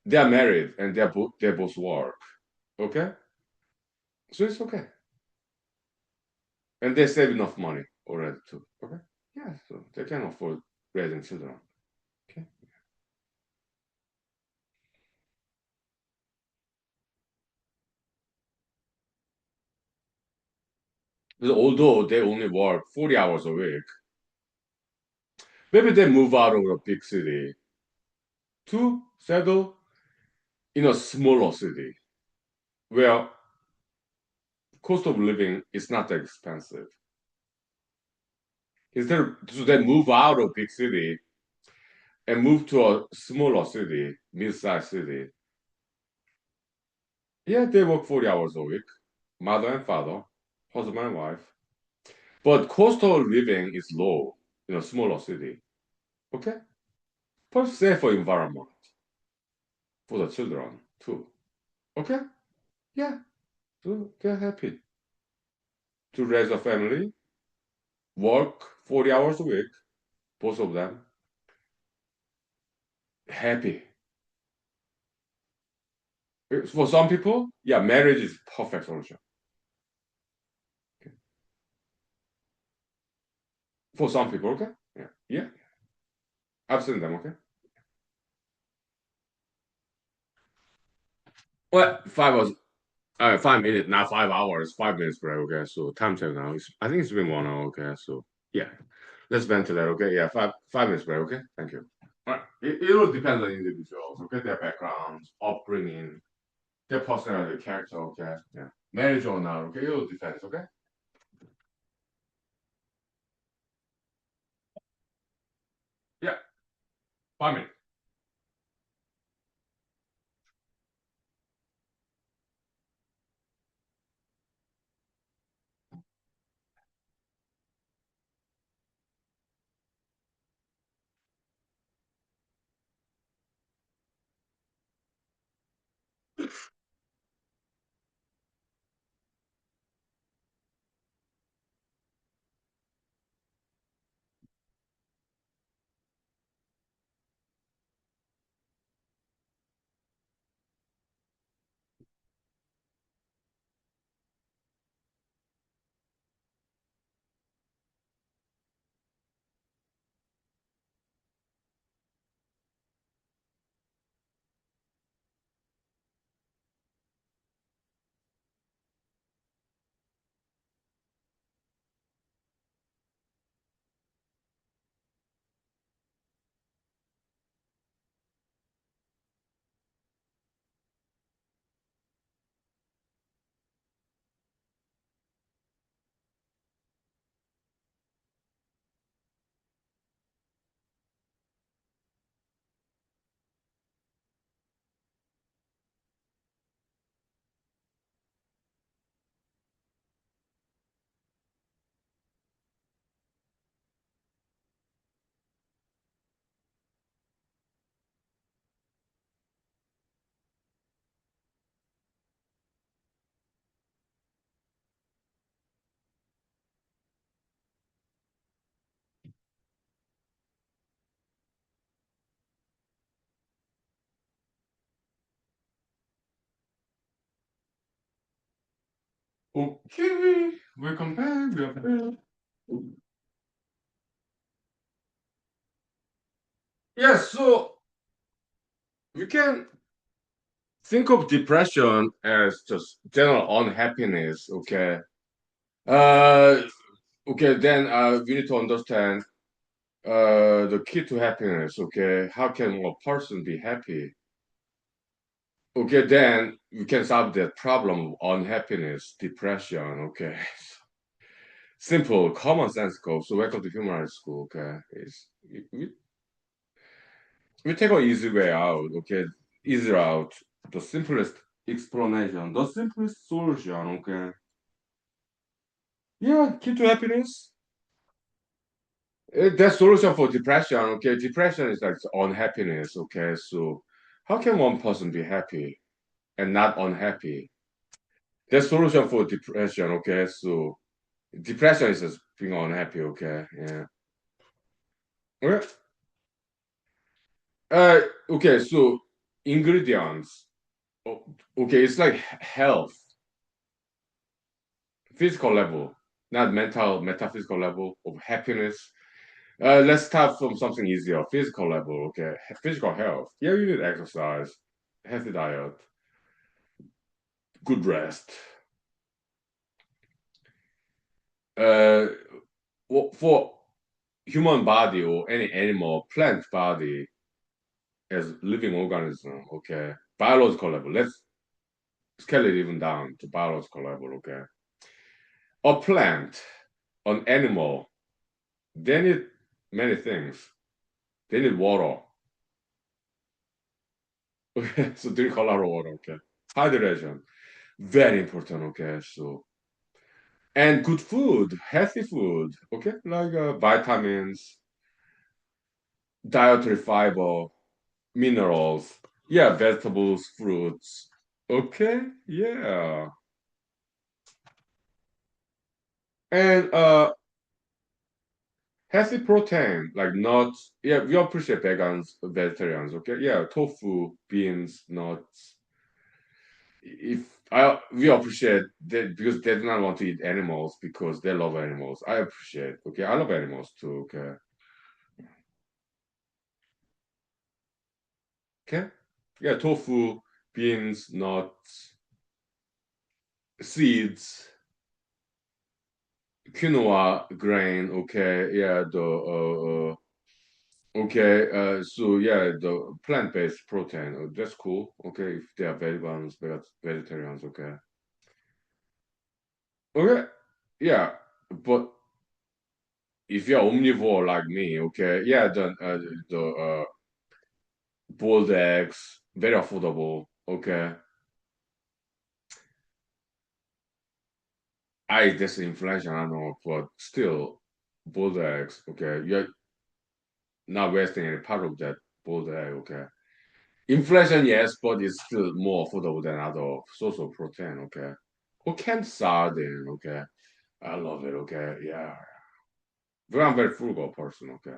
they are married and they both work. Okay. So it's okay. And they save enough money. already too. Okay. Yeah, so they can afford raising children. Okay. But although they only work 40 hours a week, maybe they move out of a big city to settle in a smaller city where cost of living is not that expensive. So they move out of big city and move to a smaller city, mid-sized city. Yeah, they work 40 hours a week, mother and father, husband and wife. But cost of living is low in a smaller city. Okay? Plus safer environment for the children too. Okay? Yeah. So they're happy to raise a family, work 40 hours a week, both of them. Happy. For some people, yeah, marriage is perfect solution. Okay. For some people, okay? Yeah. Yeah. I've seen them, okay? Well, 5 hours, 5 minutes, not 5 hours, 5 minutes break, okay? So time check now. I think it's been 1 hour, okay? So yeah. Let's ventilate, okay? Yeah, five minutes break, okay? Thank you. All right. It all depends on individuals, okay? Their backgrounds, upbringing, their personality, character, okay? Yeah. Marriage or not, okay? It all depends, okay? Yeah, 5 minutes. Okay, welcome back. We are back. Yes, so we can think of depression as just general unhappiness, okay? Uh, okay, then we need to understand the key to happiness, okay? How can a person be happy? Okay, then we can solve that problem of unhappiness, depression, okay? Simple, common sense goal. So welcome to human school, okay? We take an easy way out, okay? Easy out, the simplest explanation, the simplest solution, okay? Yeah, key to happiness. That solution for depression, okay? Depression is like unhappiness, okay? So how can one person be happy and not unhappy? The solution for depression, okay? So depression is just being unhappy, okay? Yeah. Okay. Uh, okay, so ingredients. Okay, it's like health, physical level. not mental, metaphysical level of happiness. Let's start from something easier, physical level. Okay, physical health. Yeah, you need exercise, healthy diet, good rest. Uh, for human body or any animal, plant body as living organism. Okay, biological level. Let's scale it even down to biological level. Okay, a plant, an animal, they need many things. They need water. Okay, so drink a lot of water. Okay, hydration, very important. Okay, so and good food, healthy food. Okay, like vitamins, dietary fiber, minerals. Yeah, vegetables, fruits. Okay, yeah, and healthy protein like nuts. Yeah, we appreciate vegans, vegetarians. Okay, yeah, tofu, beans, nuts. If we appreciate that because they do not want to eat animals because they love animals. I appreciate. Okay, I love animals too. Okay, okay, yeah, tofu, beans, nuts, seeds, quinoa grain. Okay, yeah, the okay, so yeah, the plant-based protein. That's cool. Okay, if they are vegans, vegetarians. Okay, okay, yeah, but if you're omnivore like me, okay, yeah, the boiled eggs, very affordable. Okay, I that's inflation, I know, but still, boiled eggs. Okay, you're not wasting any part of that boiled egg. Okay, inflation, yes, but it's still more affordable than other source of protein. Okay, or canned sardine. Okay, I love it. Okay, yeah, but I'm very frugal person. Okay,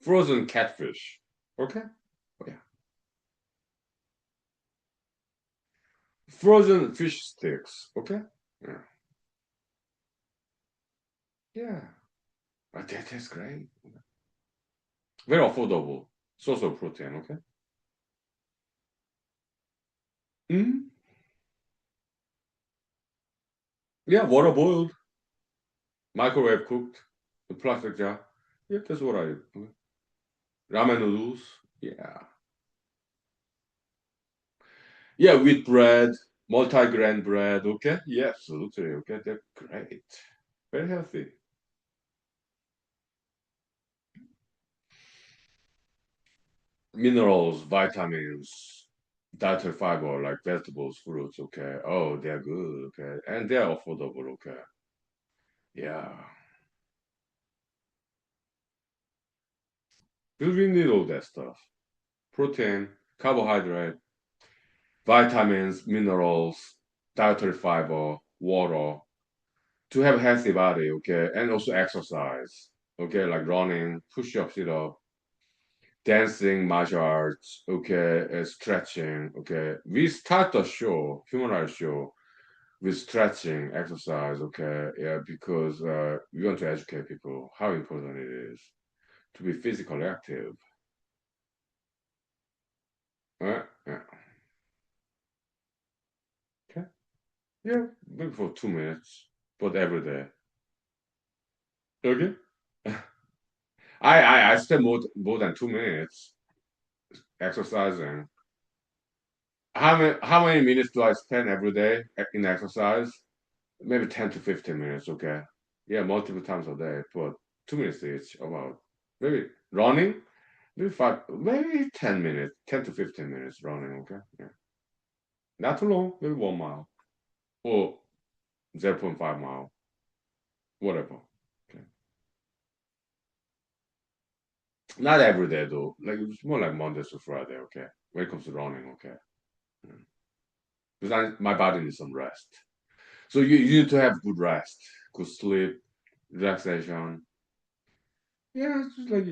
frozen catfish. Okay, oh, yeah, frozen fish sticks. Okay, yeah, yeah. That's great. Very affordable source of protein. Okay. Mm, yeah, water boiled, microwave cooked, the plastic jar. Yeah, that's what I do. Okay. Ramen noodles. Yeah. Yeah, wheat bread, multi-grain bread. Okay. Yeah, absolutely. Okay, they're great. Very healthy. Minerals, vitamins, dietary fiber like vegetables, fruits. Okay. Oh, they're good. Okay, and they're affordable. Okay. Yeah. Because we need all that stuff. Protein, carbohydrate, vitamins, minerals, dietary fiber, water to have a healthy body, okay, and also exercise, okay, like running, push up, sit up, dancing, martial arts, okay, stretching, okay. We start the show, humanized show, with stretching, exercise, okay, yeah, because we want to educate people how important it is to be physically active, right? Yeah, okay, yeah, maybe for 2 minutes, but every day, okay. I spend more than 2 minutes exercising. How many minutes do I spend every day in exercise? Maybe 10 to 15 minutes. Okay, yeah, multiple times a day, but 2 minutes each. About maybe running, maybe 10 minutes, 10 to 15 minutes running. Okay, yeah, not too long. Maybe 1 mile or 0.5 mile, whatever. Okay, not every day though. Like it's more like Monday to Friday. Okay, when it comes to running. Okay. Mm. Because my body needs some rest. So you need to have good rest, good sleep, relaxation. Yeah, it's just like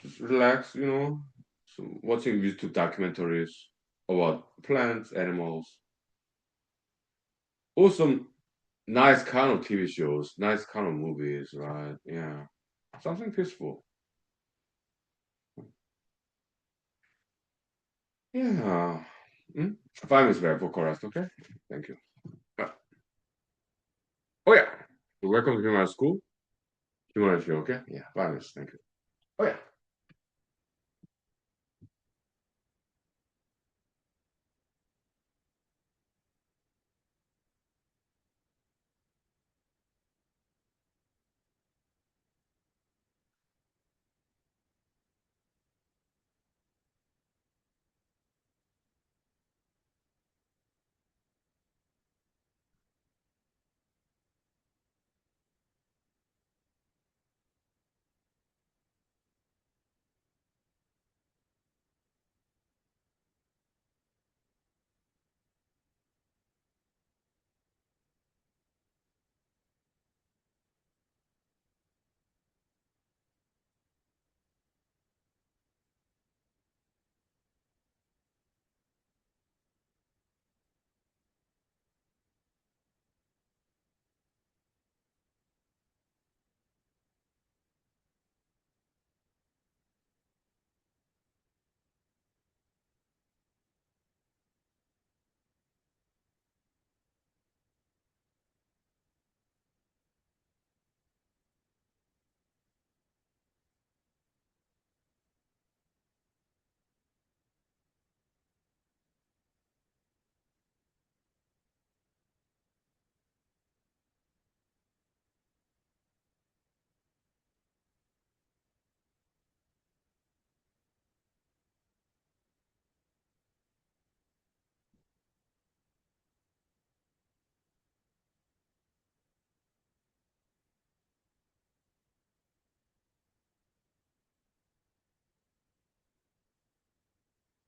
just relax, So watching YouTube documentaries about plants, animals. Awesome, nice kind of TV shows, nice kind of movies, right? Yeah, something peaceful. Yeah. Hmm? 5 minutes left for chorus, okay? Thank you. Uh, oh yeah. Welcome to my school. Humanology, okay? Yeah, 5 minutes, thank you. Oh yeah.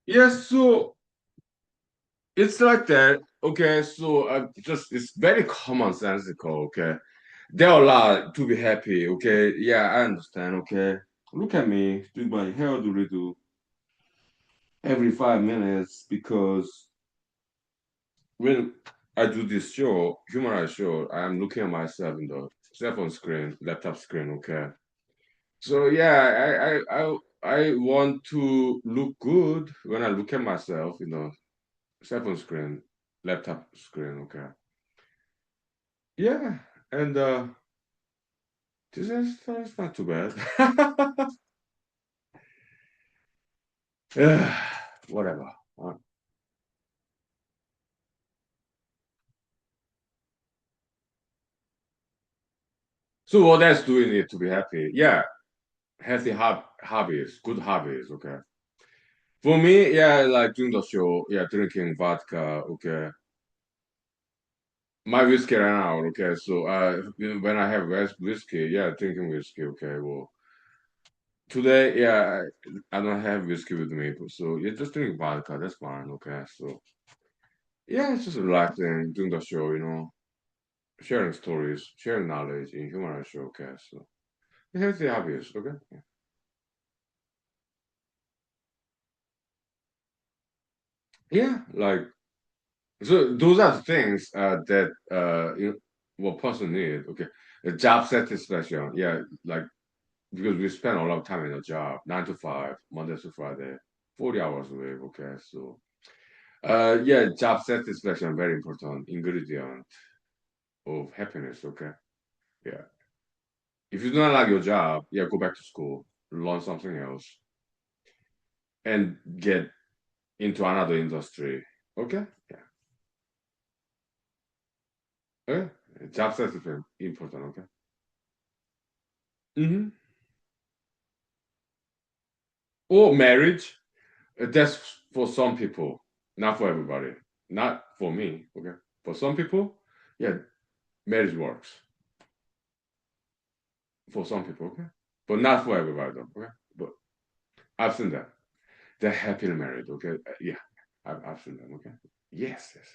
Yes, so it's like that. Okay, so just it's very commonsensical. Okay, there are a lot to be happy. Okay, yeah, I understand. Okay, look at me, do my hair do redo every 5 minutes because when I do this show, humanized show, I am looking at myself in the cell phone screen, laptop screen. Okay, so yeah, I want to look good when I look at myself, cell phone screen, laptop screen. Okay, yeah, and this is it's not too bad. Yeah, whatever. So what else do we need to be happy? Yeah, healthy hobbies, good hobbies. Okay. For me, yeah, like doing the show, yeah, drinking vodka. Okay, my whiskey ran out. Okay, so when I have whiskey, yeah, drinking whiskey. Okay, well, today, yeah, I don't have whiskey with me, so yeah, just drinking vodka. That's fine. Okay, so yeah, it's just relaxing, doing the show. Sharing stories, sharing knowledge in human showcase. So healthy hobbies, okay? Yeah, like so those are the things that what person need. Okay, job satisfaction. Yeah, like because we spend a lot of time in a job, 9 to 5, Monday to Friday, 40 hours a week. Okay, so yeah, job satisfaction very important ingredient of happiness. Okay, yeah. If you don't like your job, yeah, go back to school, learn something else, and get into another industry. Okay? Yeah. Okay? Job satisfaction important, okay? Mm-hmm. Or marriage, that's for some people, not for everybody. Not for me, okay? For some people, yeah, marriage works. For some people, okay? But not for everybody, though, okay? But I've seen that. They're happily married, okay? Yeah, I've seen them, okay? Yes, yes.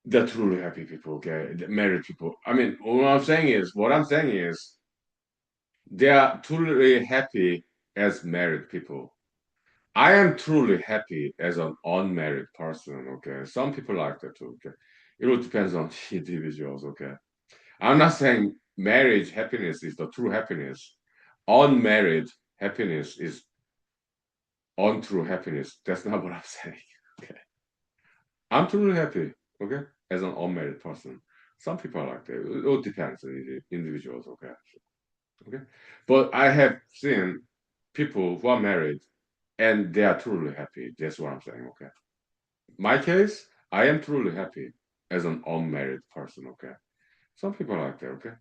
They're truly happy people, okay? The married people. I mean, what I'm saying is, they are truly happy as married people. I am truly happy as an unmarried person. Okay, some people like that too. Okay, it all depends on individuals. Okay, I'm not saying marriage happiness is the true happiness. Unmarried happiness is untrue happiness. That's not what I'm saying. Okay, I'm truly happy. Okay, as an unmarried person. Some people are like that. It all depends on individuals. Okay, okay, but I have seen people who are married and they are truly happy. That's what I'm saying. Okay. My case, I am truly happy as an unmarried person, okay? Some people are like that, okay?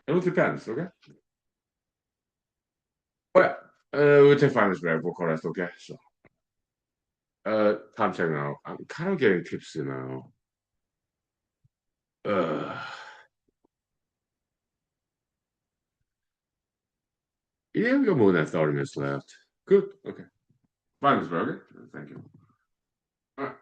It all depends, okay? Well, we take finance very vocal rest, okay? So, time check now. I'm kind of getting tipsy now. Uh, yeah, we got more than 30 minutes left. Good, okay. Finance very okay? Thank you. All right.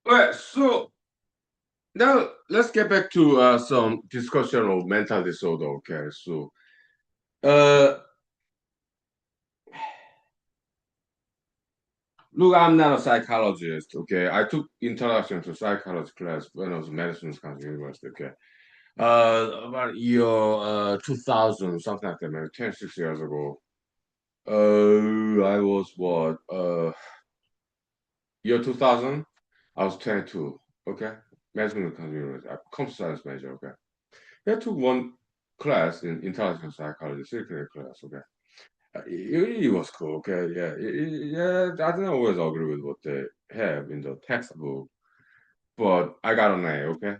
Well, so now let's get back to some discussion of mental disorder, okay? So, uh, look, I'm not a psychologist, okay? I took introduction to psychology class when I was in medicine Wisconsin University, okay? About year 2000, something like that, maybe 10, 6 years ago. I was what? Year 2000, I was 22, okay? Medicine Wisconsin University, computer science major, okay? I took one class in intelligent psychology, circular class, okay? It was cool, okay? Yeah, yeah, I don't always agree with what they have in the textbook, but I got an A, okay?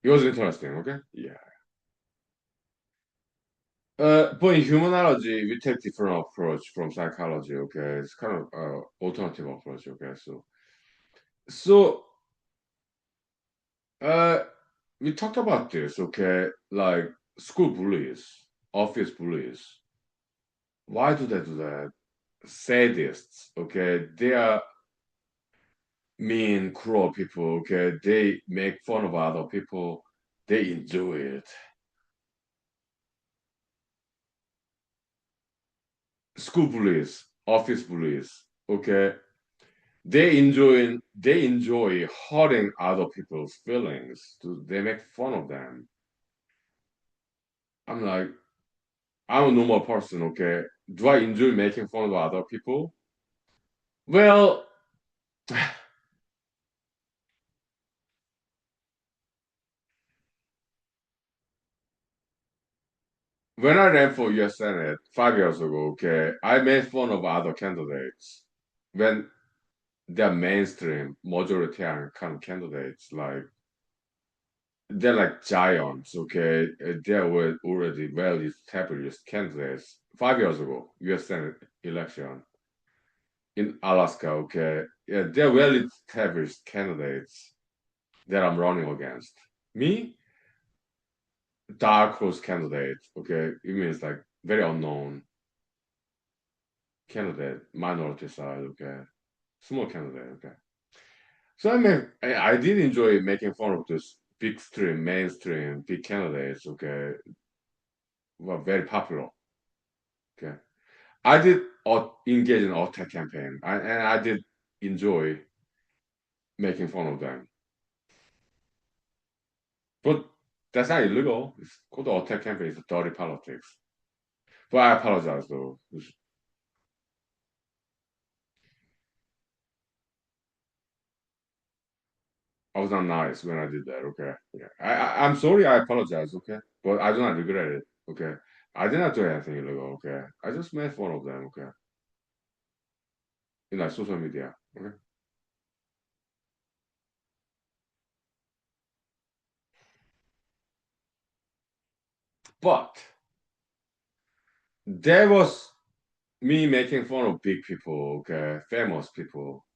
It was interesting, okay? Yeah. But in humanology, we take different approach from psychology, okay? It's kind of alternative approach, okay? So uh, we talked about this, okay? Like school bullies, office bullies. Why do they do that? Sadists, okay? They are mean, cruel people, okay? They make fun of other people. They enjoy it. School bullies, office bullies, okay? They enjoy hurting other people's feelings. They make fun of them. I'm like, I'm a normal person, okay? Do I enjoy making fun of other people? Well, when I ran for US Senate 5 years ago, okay, I made fun of other candidates when they're mainstream, majoritarian kind of candidates. Like they're like giants, okay? They were already well established candidates 5 years ago, US Senate election. in Alaska, okay, yeah, they're well established candidates that I'm running against. Me, dark horse candidate, okay, it means like very unknown candidate, minority side, okay, small candidate, okay. So I did enjoy making fun of this big stream, mainstream, big candidates, okay, were very popular, okay. I did engage in attack campaign, and I did enjoy making fun of them. But that's not illegal. It's called attack campaign. It's dirty politics. But I apologize though. I was not nice when I did that. Okay. Yeah. I'm sorry. I apologize. Okay. But I do not regret it. Okay. I did not do anything illegal. Okay. I just made fun of them. Okay. In like social media. Okay. But there was me making fun of big people. Okay. Famous people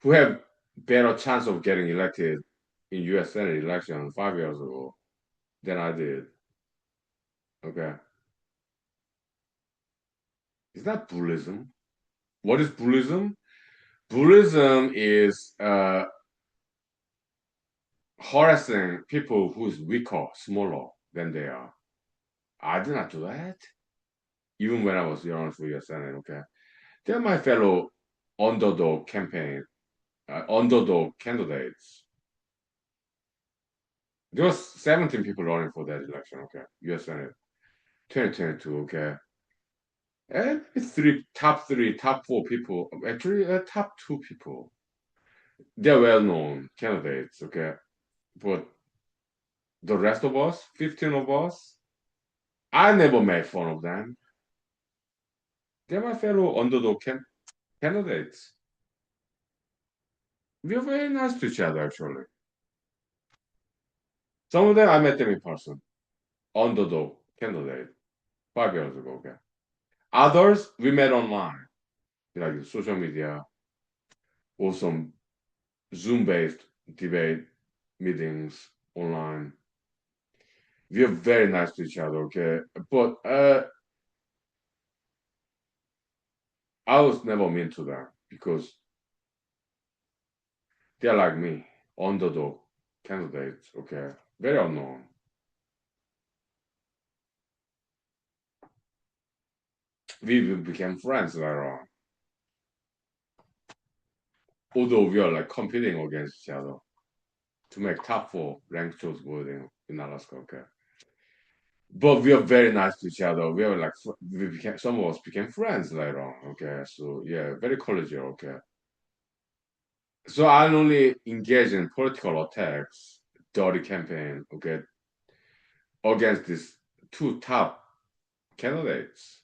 who have better chance of getting elected in U.S. Senate election 5 years ago than I did. Okay. Is that bullism? What is bullism? Bullism is harassing people who's weaker, smaller than they are. I did not do that. Even when I was running for US Senate, okay. They're my fellow underdog campaign, underdog candidates. There was 17 people running for that election, okay. US Senate 2022, okay. And top four people, actually top two people. They're well-known candidates, okay. But the rest of us, 15 of us, I never made fun of them. They're my fellow underdog candidates. We are very nice to each other, actually. Some of them I met them in person. Underdog candidate 5 years ago. Okay. Others we met online, like social media or some Zoom-based debate meetings online. We are very nice to each other. Okay, but I was never mean to them because they're like me, underdog candidates. Okay, very unknown. We became friends later on, although we are like competing against each other to make top four ranked choice voting in Alaska. Okay, but we are very nice to each other. We are like we became some of us became friends later on. Okay, so yeah, very collegial. Okay, so I only engage in political attacks, dirty campaign. Okay, against these two top candidates.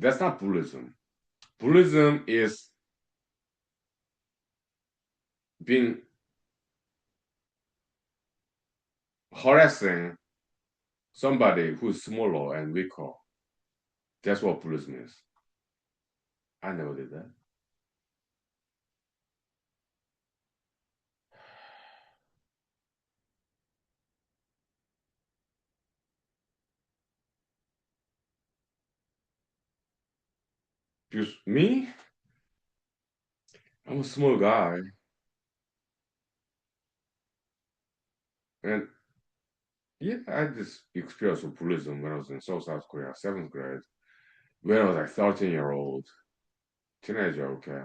That's not bullism. Bullism is being harassing somebody who's smaller and weaker. That's what bullism is. I never did that. Because me, I'm a small guy, and yeah, I had this experience of bullying when I was in South Korea, seventh grade, when I was like 13-year-old teenager. Okay,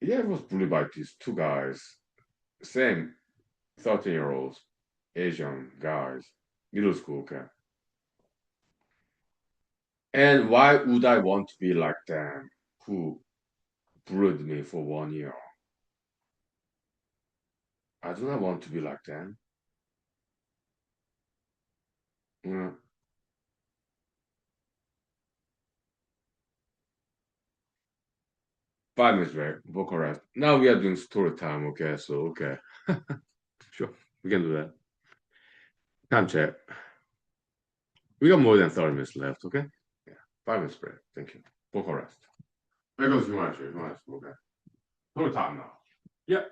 yeah, I was bullied by these two guys, same 13-year-olds, Asian guys, middle school. Okay, and why would I want to be like them? Who bullied me for 1 year? I do not want to be like them. Mm, 5 minutes break, vocal rest. Now we are doing story time. Okay, so okay, sure, we can do that. Time check. We got more than 30 minutes left, okay? Yeah, 5 minutes break. Thank you. Vocal rest. There goes humanology. Humanology. Okay. Total time now. Yep.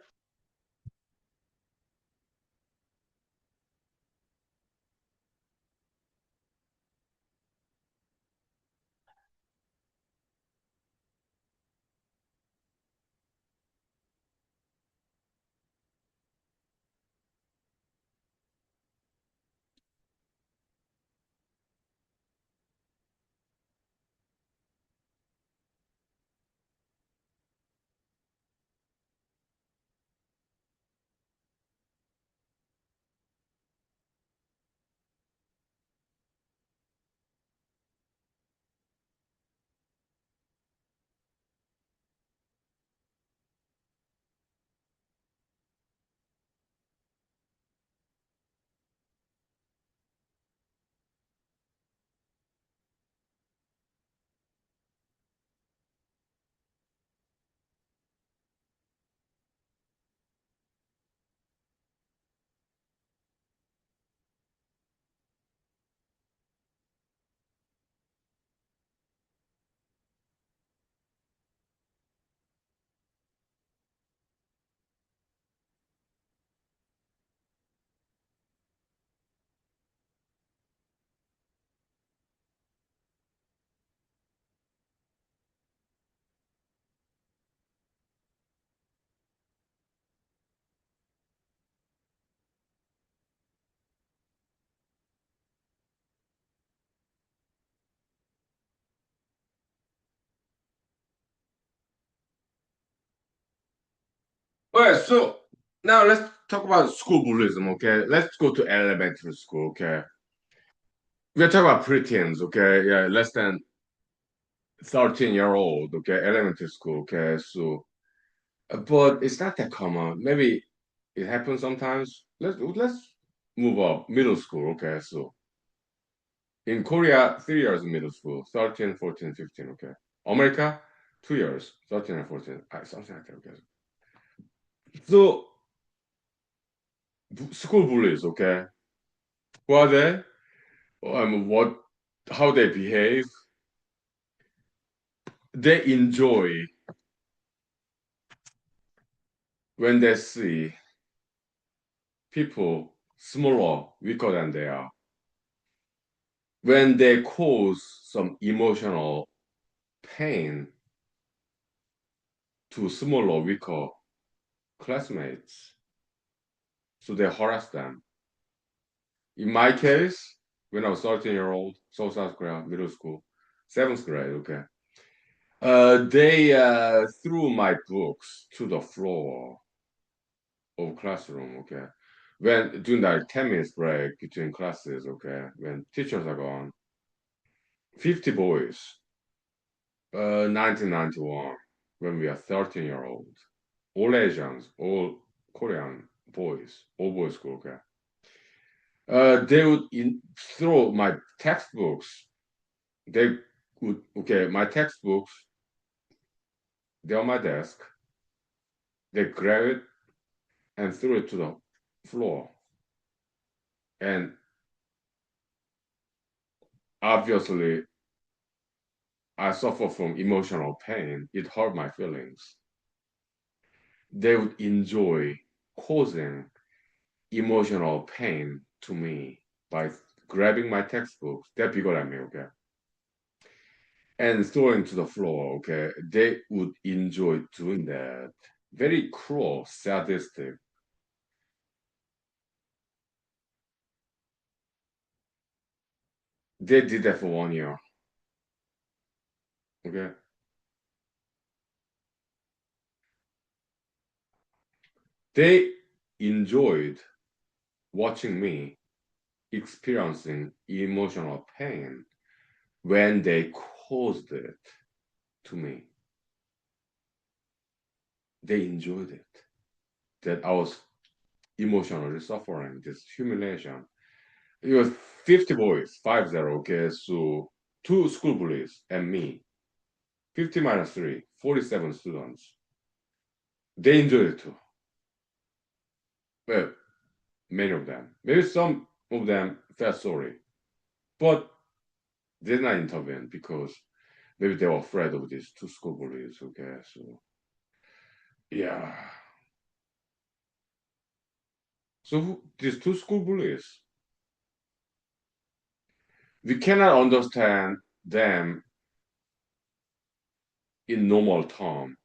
Okay, so now let's talk about school bullyism, okay? Let's go to elementary school, okay? We're talking about preteens, okay? Yeah, less than 13-year-old, okay? Elementary school, okay? So, but it's not that common. Maybe it happens sometimes. Let's move up. Middle school, okay? So in Korea, 3 years middle school, 13, 14, 15, okay? America, 2 years, 13 and 14, something like that, okay? So school bullies, okay? Who are they? What, how they behave? They enjoy when they see people smaller, weaker than they are. When they cause some emotional pain to smaller, weaker classmates, so they harass them. In my case, when I was 13-year-old, South Korea, middle school, seventh grade, okay, they threw my books to the floor of classroom, okay. When during that 10 minutes break between classes, okay, when teachers are gone, 50 boys, 1991, when we are 13-year-old, all Asians, all Korean boys, all boys school, okay. They would throw my textbooks. They would, okay, my textbooks, they're on my desk. They grab it and threw it to the floor. And obviously, I suffer from emotional pain. It hurt my feelings. They would enjoy causing emotional pain to me by grabbing my textbooks. They're bigger than me, okay? And throwing to the floor, okay? They would enjoy doing that. Very cruel, sadistic. They did that for 1 year, okay? They enjoyed watching me experiencing emotional pain when they caused it to me. They enjoyed it. That I was emotionally suffering this humiliation. It was 50 boys, 50, okay, so two school bullies and me. 50 minus 3, 47 students. They enjoyed it too. Well, many of them. Maybe some of them felt sorry. But They did not intervene because maybe they were afraid of these two school bullies. Okay, so yeah. So these two school bullies, we cannot understand them in normal term.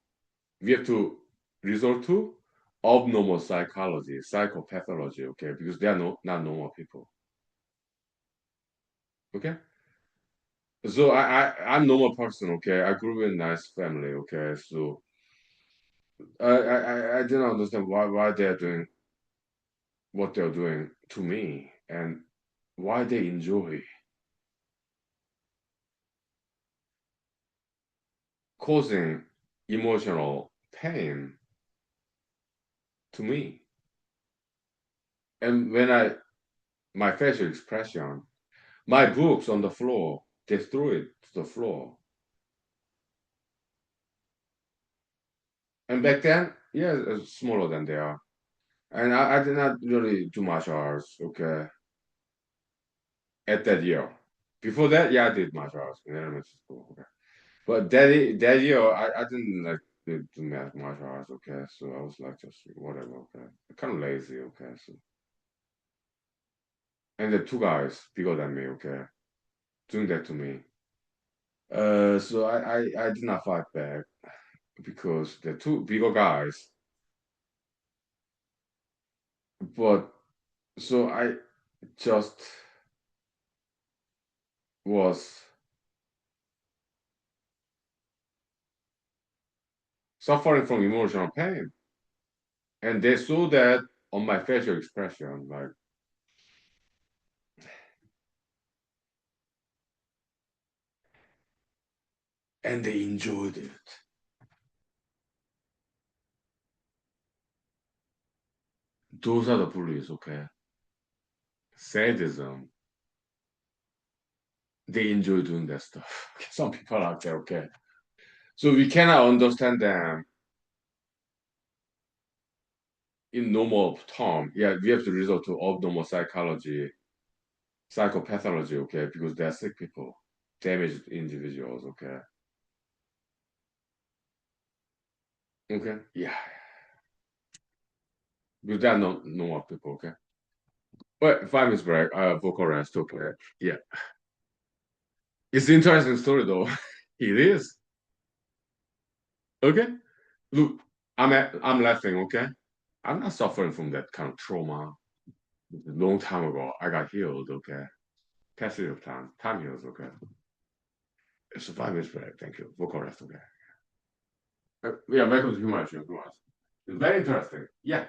We have to resort to abnormal psychology, psychopathology, okay, because they are not normal people. Okay. So I'm normal person, okay. I grew up in a nice family, okay. So I didn't understand why they're doing what they're doing to me and why they enjoy causing emotional pain to me. And when my facial expression, my books on the floor, they threw it to the floor. And back then, yeah, it's smaller than they are. And I did not really do martial arts, okay, at that year. Before that, yeah, I did martial arts in elementary school, okay. But that year, I didn't like do martial arts, okay. So I was like just whatever, okay. Kind of lazy, okay. So and the two guys bigger than me, okay, doing that to me. So I did not fight back because the two bigger guys. But so I just was suffering from emotional pain, and they saw that on my facial expression, like, and they enjoyed it. Those are the bullies, okay? Sadism. They enjoy doing that stuff. Some people out there, okay? So we cannot understand them in normal term. Yeah, we have to resort to abnormal psychology, psychopathology, okay? Because they're sick people, damaged individuals, okay? Okay? Yeah. Because they're not normal people, okay? But 5 minutes break, vocal rest, okay? Yeah. It's an interesting story, though. It is. Okay? Look, I'm laughing, okay? I'm not suffering from that kind of trauma. A long time ago, I got healed, okay? Passage of time. Time heals, okay? It's a 5 minutes break, thank you. Vocal rest, okay? Yeah, welcome to humanology. It's very interesting. Yeah.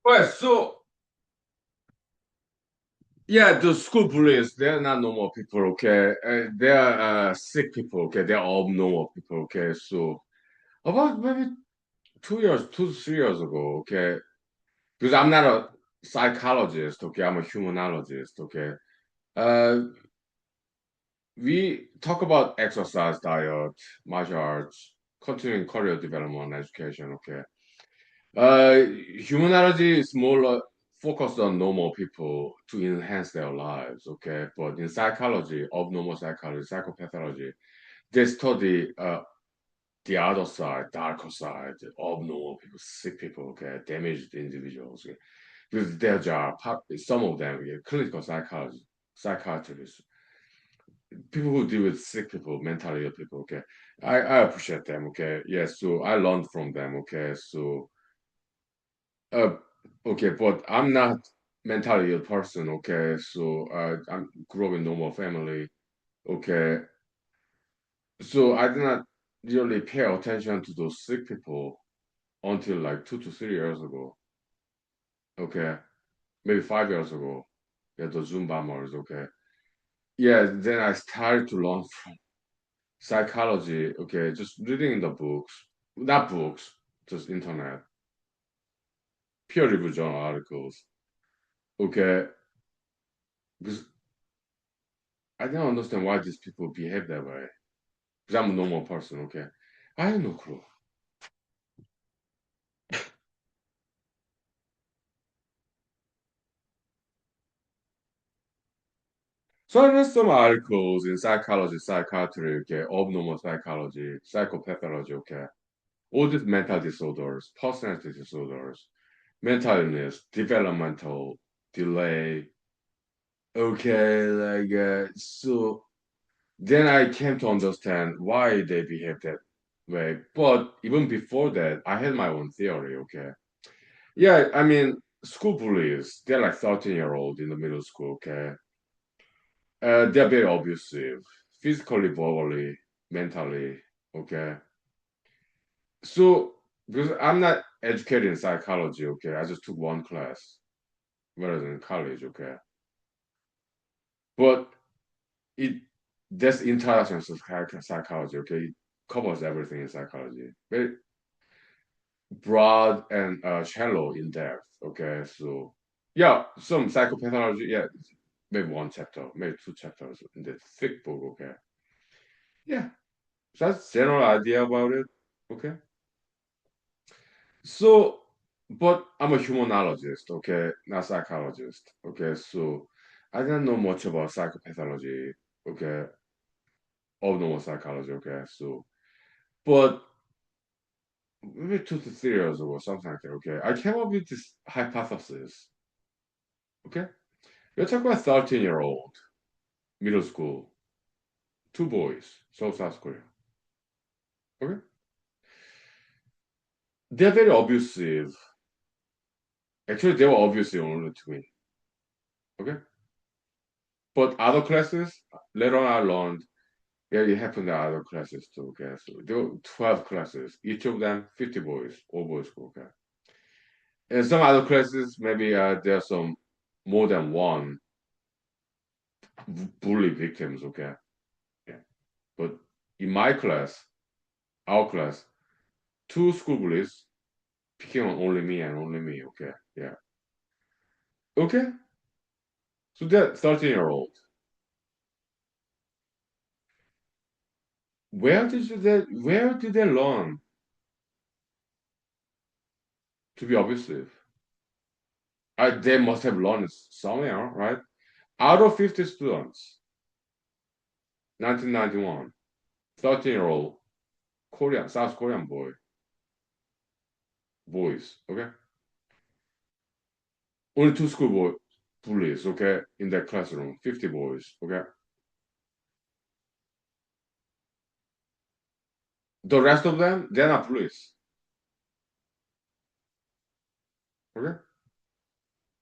Well, so Yeah, the school bullies, they're not normal people, okay? They're sick people, okay? They're abnormal people, okay? So about maybe 2 years, 2 to 3 years ago, okay? Because I'm not a psychologist, okay? I'm a humanologist, okay? Uh, we talk about exercise, diet, martial arts, continuing career development, education, okay? Uh, Humanology is more focused on normal people to enhance their lives, okay? But in psychology, abnormal psychology, psychopathology, they study the other side, darker side, abnormal people, sick people, okay, damaged individuals, okay? Because their job, some of them, yeah, clinical psychology, psychiatrists, people who deal with sick people, mentally ill people, okay? I appreciate them, okay? Yeah, so I learned from them, okay? So Uh, okay, but I'm not mentally ill person. Okay, so I'm grew up in normal family. Okay, so I did not really pay attention to those sick people until like 2 to 3 years ago. Okay, maybe 5 years ago. Yeah, the Zoom bombers. Okay, yeah. Then I started to learn from psychology. Okay, just reading in the books, not books, just internet, peer review journal articles. Okay, because I don't understand why these people behave that way. Because I'm a normal person, okay? I have no clue. So I read some articles in psychology, psychiatry, okay, abnormal psychology, psychopathology, okay, all these mental disorders, personality disorders, mental illness, developmental delay, okay, so then I came to understand why they behave that way. But even before that, I had my own theory, okay? Yeah, I mean, school bullies, they're like 13-year-old in the middle school, okay? They're very abusive, physically, verbally, mentally, okay? So, because I'm not educated in psychology, okay? I just took one class rather than college, okay? But it that's introduction to psychology, okay? It covers everything in psychology. Very broad and shallow in depth, okay? So, yeah, some psychopathology, yeah, maybe one chapter, maybe two chapters in the thick book, okay? Yeah, so that's general idea about it, okay? So, but I'm a humanologist, okay, not psychologist, okay? So I don't know much about psychopathology, okay, or normal psychology, okay? So, but maybe 2 to 3 years ago, something like that, okay? I came up with this hypothesis, okay? You're talking about 13-year-old, middle school, two boys, South Korea, okay? They're very abusive. Actually, they were abusive only to me, okay? But other classes, later on I learned, yeah, it happened at other classes too, okay? So there were 12 classes, each of them 50 boys, all boys school, okay? In some other classes, maybe there's some more than one bully victims, okay? Yeah. But in my class, our class, two school bullies picking on only me and only me, okay? Yeah. Okay? So that 13-year-old, where did they learn to be abusive? They must have learned somewhere, right? Out of 50 students, 1991, 13-year-old Korean, South Korean boys, okay? Only two school bullies, okay, in that classroom, 50 boys, okay? The rest of them, they're not police, okay?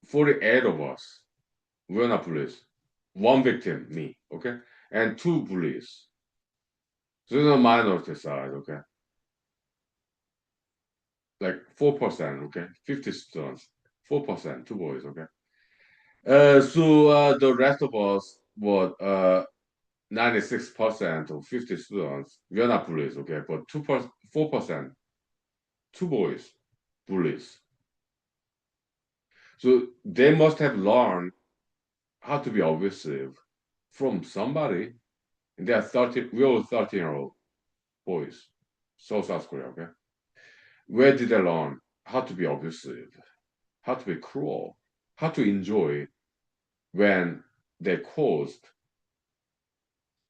48 of us, we're not police. One victim, me, okay? And two bullies. So it's a minority side, okay? Like 4%, okay? 50 students, 4%, two boys, okay? The rest of us, what 96% of 50 students, we are not bullies, okay, but 2%, 4%, two boys, bullies. So they must have learned how to be abusive from somebody. And they are 30, we all 13-year-old boys, South Korea, okay? Where did they learn how to be abusive, how to be cruel, how to enjoy when they caused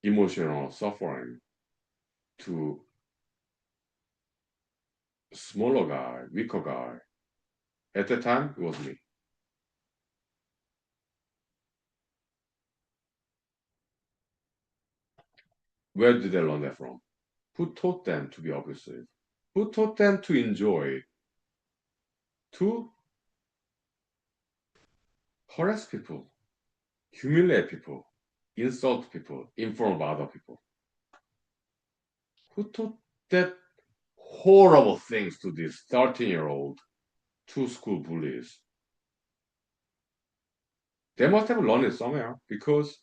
emotional suffering to smaller guy, weaker guy? At the time, it was me. Where did they learn that from? Who taught them to be abusive? Who taught them to enjoy, to harass people, humiliate people, insult people in front of other people? Who taught that horrible things to these 13-year-old two school bullies? They must have learned it somewhere because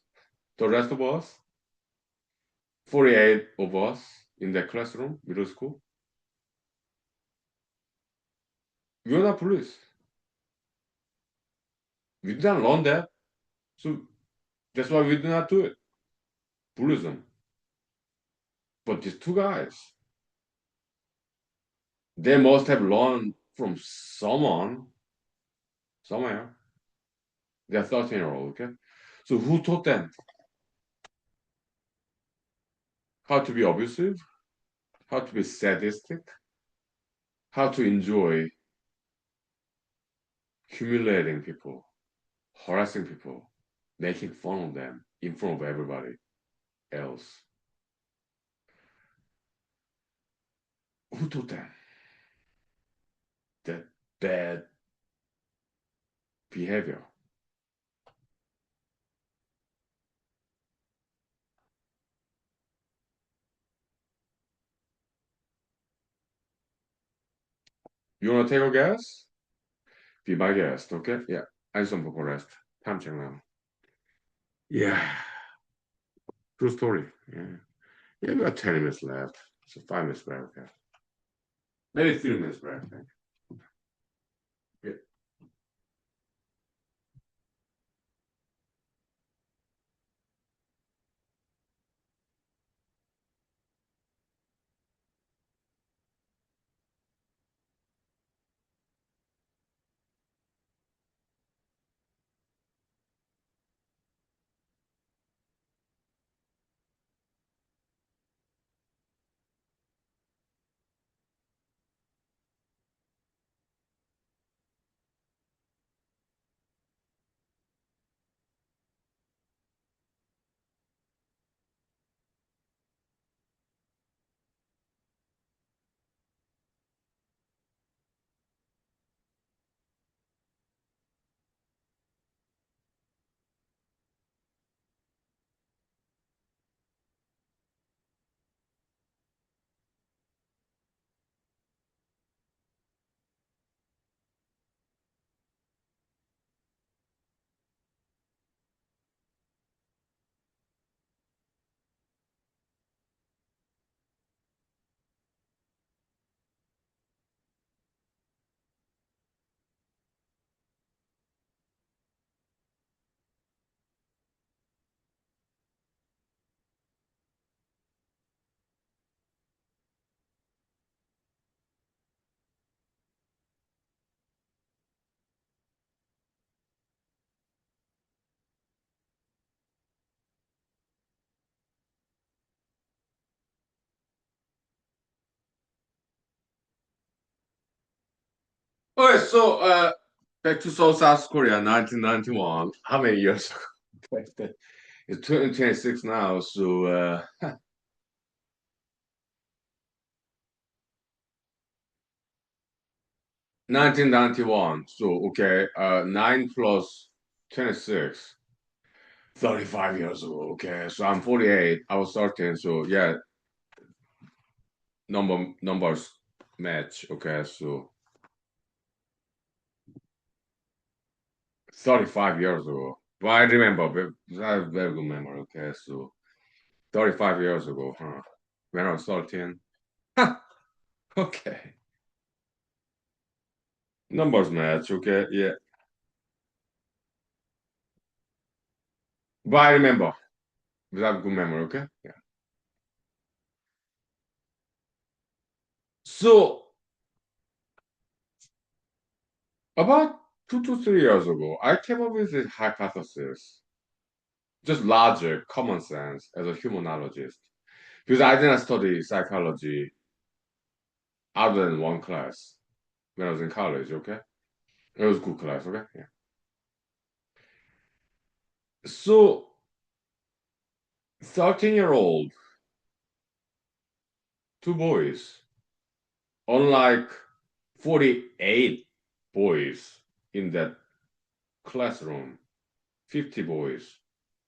the rest of us, 48 of us in the classroom, middle school, we were not bullies. We didn't learn that. So that's why we did not do it. Bullism. But these two guys, they must have learned from someone somewhere. They're 13-year-old, okay? So who taught them how to be abusive, how to be sadistic, how to enjoy humiliating people, harassing people, making fun of them in front of everybody else? Who taught them that bad behavior? You wanna take a guess? Be my guest, okay? Yeah. I some vocal rest. Time check now. Yeah. True story. Yeah. Yeah, we got 10 minutes left. So 5 minutes break, okay. Maybe 3 minutes break, I think. Yeah. Okay, so back to South Korea, 1991. How many years ago? It's 2026 now, so 1991. So okay, 9 plus 26, 35 years ago. Okay, so I'm 48. I was 13. So yeah, numbers match. Okay, so 35 years ago. But I remember, I have very good memory. Okay, so 35 years ago, huh? When I was 13. Okay. Numbers match, okay, yeah. But I remember, we have good memory, okay? Yeah. So about 2 to 3 years ago, I came up with this hypothesis, just logic, common sense, as a humanologist. Because I didn't study psychology other than one class when I was in college, okay? It was a good class, okay? Yeah. So 13-year-old, two boys, unlike 48 boys in that classroom, 50 boys,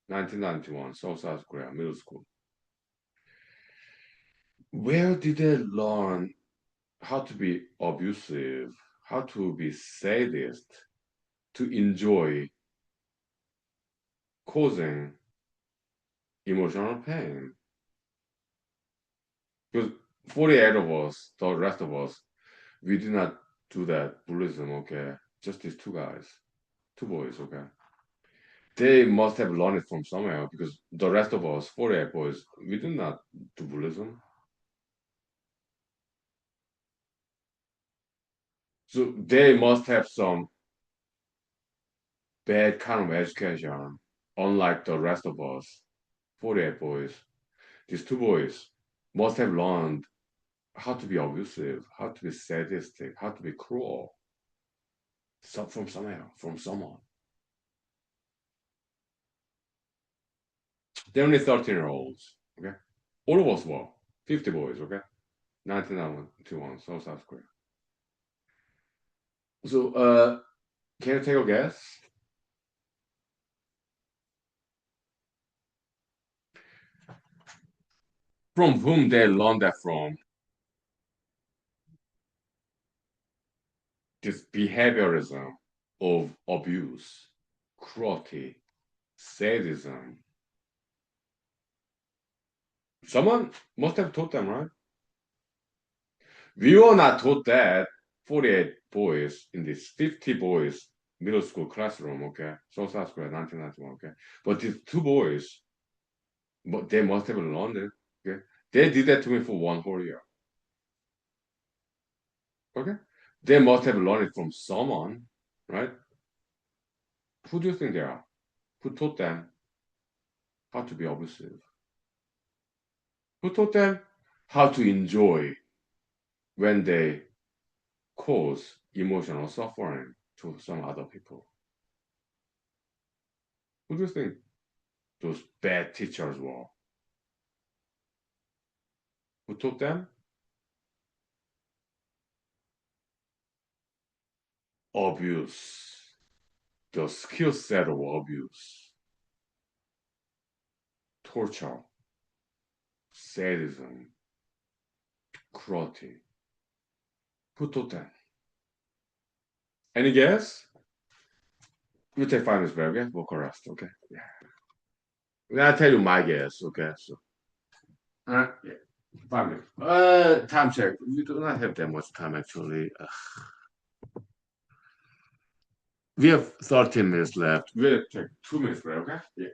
1991, South Korea, middle school. Where did they learn how to be abusive, how to be sadist, to enjoy causing emotional pain? Because 48 of us, the rest of us, we did not do that bullyism, okay? Just these two guys, two boys, okay? They must have learned it from somewhere because the rest of us, 48 boys, we did not do bullyism. So they must have some bad kind of education, unlike the rest of us, 48 boys. These two boys must have learned how to be abusive, how to be sadistic, how to be cruel. From somewhere, from someone. They're only 13-year-olds, okay? All of us were 50 boys, okay? 1991, South Korea. So, can you take a guess? From whom they learned that from? This behaviorism of abuse, cruelty, sadism. Someone must have taught them, right? We were not taught that 48 boys in this 50 boys middle school classroom, okay? South Korea, 1991, okay? But these two boys, but they must have learned it, okay? They did that to me for one whole year, okay? They must have learned it from someone, right? Who do you think they are? Who taught them how to be abusive? Who taught them how to enjoy when they cause emotional suffering to some other people? Who do you think those bad teachers were? Who taught them? Abuse. The skill set of abuse, torture, sadism, cruelty. Who taught them? Any guess? You take 5 minutes break, okay? We'll rest, okay? Yeah. I'll tell you my guess, okay? So, yeah. 5 minutes. Time check. We do not have that much time actually. We have 13 minutes left. We'll take 2 minutes break, okay? Yeah.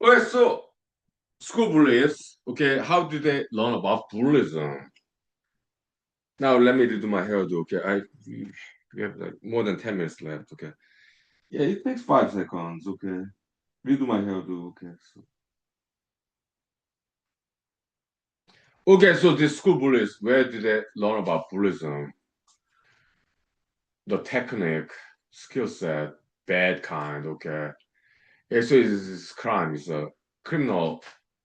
Okay, so school bullies, okay, how do they learn about bullyism? Now let me do my hairdo, okay? We have like more than 10 minutes left, okay? Yeah, it takes 5 seconds, okay? Redo my hairdo, okay? Okay, so the school bullies, where did they learn about bullyism? The technique, skill set, bad kind, okay? Yeah, so it's crime, it's a criminal,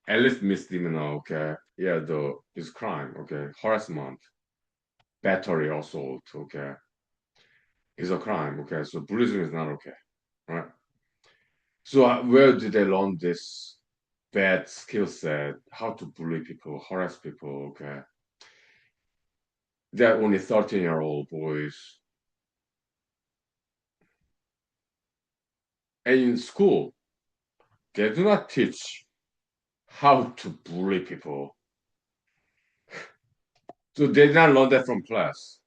at least misdemeanor, okay? Yeah, it's crime, okay? Harassment, battery, assault, okay? Is a crime, okay? So bullying is not okay, right? So where did they learn this bad skill set? How to bully people, harass people, okay? They're only 13-year-old boys. And in school, they do not teach how to bully people. So they did not learn that from class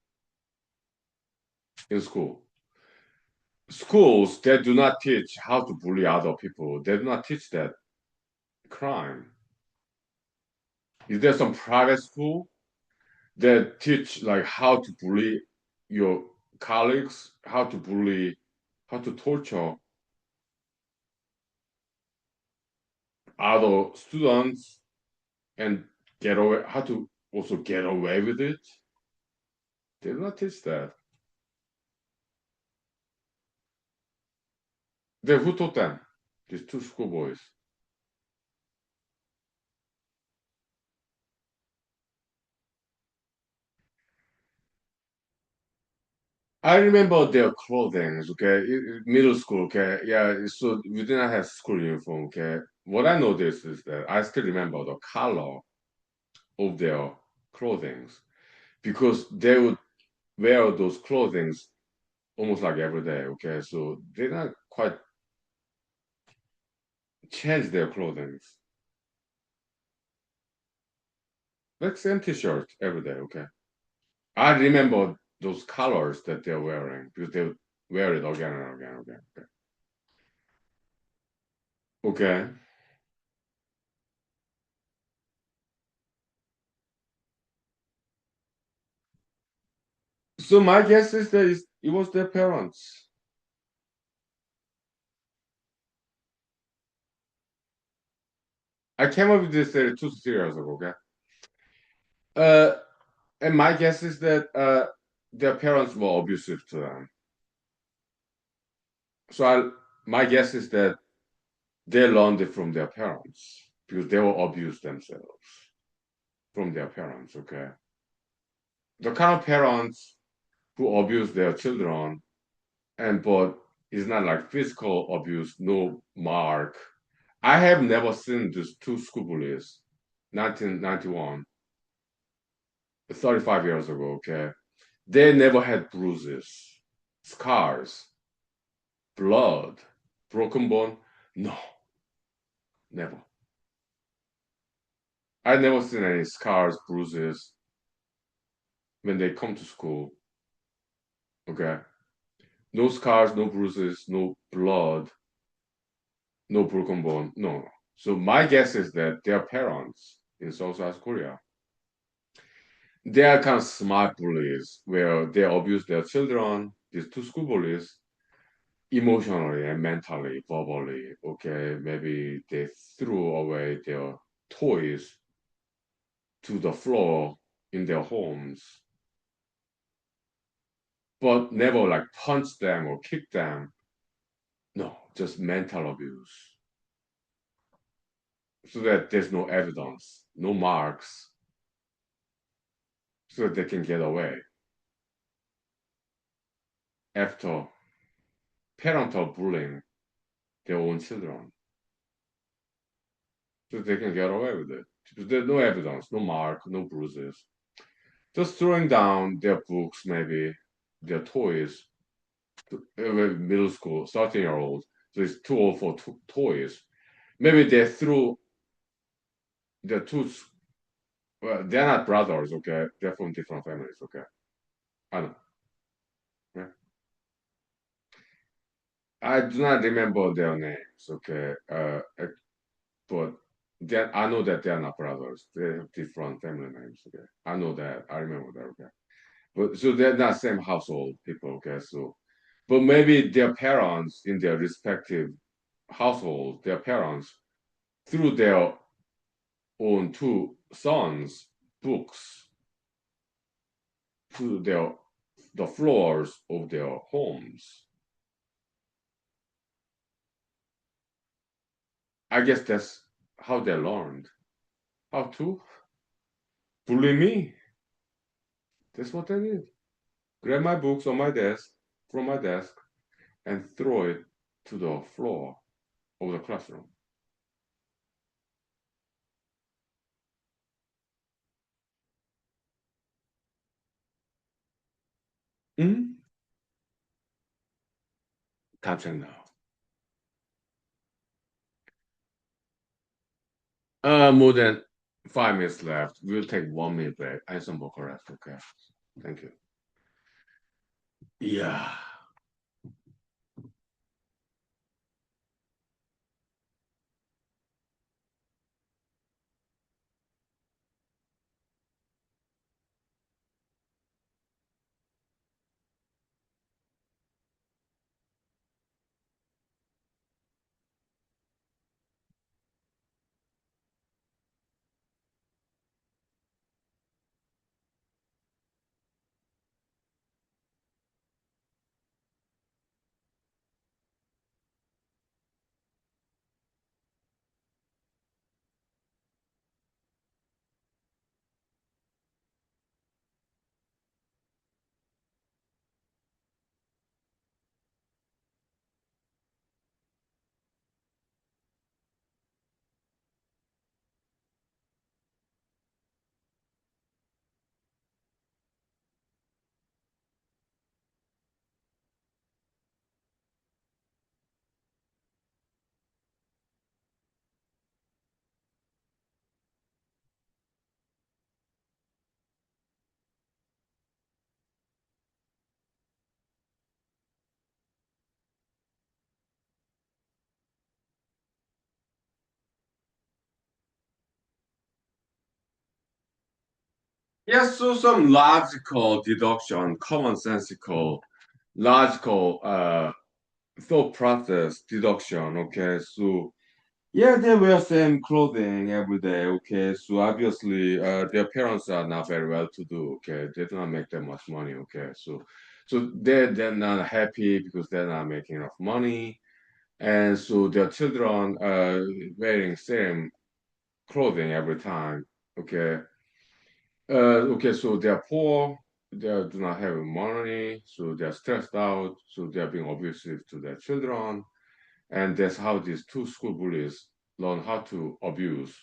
in school. Schools, they do not teach how to bully other people. They do not teach that crime. Is there some private school that teach like how to bully your colleagues, how to torture other students and get away, how to also get away with it? They do not teach that. Then who taught them? These two schoolboys. I remember their clothing, okay, middle school, okay, yeah, so we did not have school uniform, okay. What I noticed is that I still remember the color of their clothing because they would wear those clothing almost like every day, okay, so they not quite change their clothing. Like same t-shirt every day, okay. I remember those colors that they're wearing because they would wear it again and again, okay. Okay. So my guess is that it was their parents. I came up with this theory 2 to 3 years ago, okay? Uh, and my guess is that their parents were abusive to them. So my guess is that they learned it from their parents because they were abused themselves from their parents, okay? The kind of parents who abuse their children but it's not like physical abuse, no mark. I have never seen these two school bullies, 1991, 35 years ago, okay? They never had bruises, scars, blood, broken bone. No, never. I never seen any scars, bruises when they come to school. Okay. No scars, no bruises, no blood, no broken bone. No. So my guess is that their parents in South Korea, they are kind of smart bullies where they abuse their children, these two school bullies, emotionally and mentally, verbally. Okay, maybe they threw away their toys to the floor in their homes, but never like punch them or kick them. No, just mental abuse. So that there's no evidence, no marks, so that they can get away after parental bullying their own children. So they can get away with it. Because there's no evidence, no mark, no bruises. Just throwing down their books, maybe their toys, middle school, 13-year-old. So it's too old for toys. Maybe they threw the two, well, they're not brothers, okay? They're from different families, okay? I know. Yeah. I do not remember their names, okay? but that I know that they are not brothers. They have different family names. Okay, I know that. I remember that. Okay, but so they're not same household people. Okay, so but maybe their parents in their respective households, their parents through their own two sons books to their the floors of their homes. I guess that's how they learned how to bully me. That's what they did. Grab my books on my desk from my desk and throw it to the floor of the classroom. Mm-hmm. Time check now. More than 5 minutes left. We'll take 1 minute break. I some more correct. Okay. Thank you. Yeah. Yes, so some logical deduction, commonsensical, logical thought process deduction. Okay, so yeah, they wear same clothing every day. Okay, so obviously, their parents are not very well to do. Okay, they do not make that much money. Okay, so they're not happy because they're not making enough money, and so their children wearing same clothing every time. Okay, okay, so they're poor. They do not have money, so they're stressed out. So they're being abusive to their children, and that's how these two school bullies learn how to abuse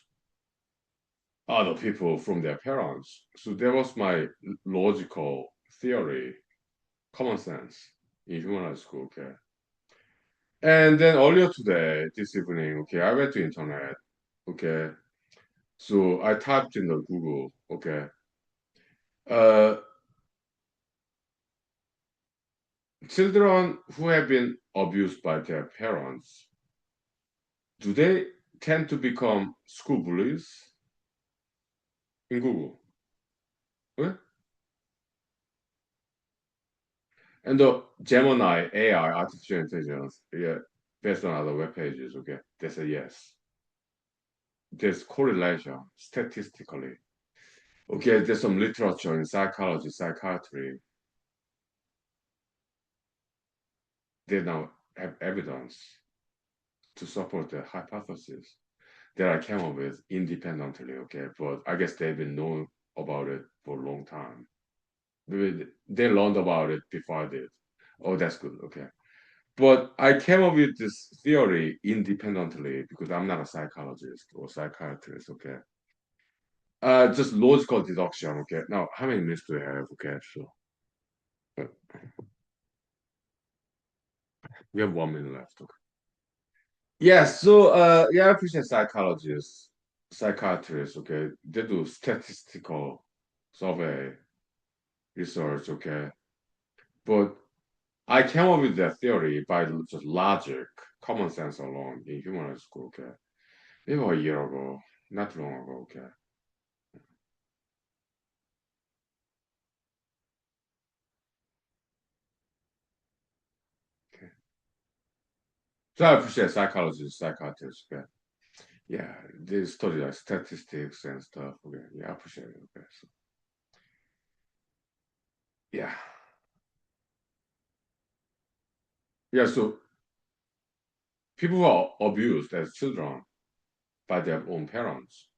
other people from their parents. So that was my logical theory, common sense in humanology school. Okay, and then earlier today, this evening, okay, I went to internet. Okay, so I typed in the Google. Okay, uh, children who have been abused by their parents, do they tend to become school bullies in Google? Okay? And the Gemini AI, artificial intelligence, yeah, based on other web pages, okay, they say yes. There's correlation statistically. Okay, there's some literature in psychology, psychiatry. They now have evidence to support the hypothesis that I came up with independently, okay, but I guess they've been known about it for a long time. They learned about it before I did. Oh, that's good, okay. But I came up with this theory independently because I'm not a psychologist or psychiatrist, okay? Just logical deduction, okay? Now, how many minutes do we have? Okay, so uh, we have 1 minute left, okay? Yeah, so yeah, I appreciate psychologists, psychiatrists, okay? They do statistical survey research, okay? But I came up with that theory by just logic, common sense alone in human school, okay? Maybe a year ago, not long ago. Okay. Okay. So I appreciate psychologists, psychiatrists. Okay. Yeah, they study like statistics and stuff. Okay. Yeah, I appreciate it. Okay. So, yeah. Yeah. So people who are abused as children by their own parents,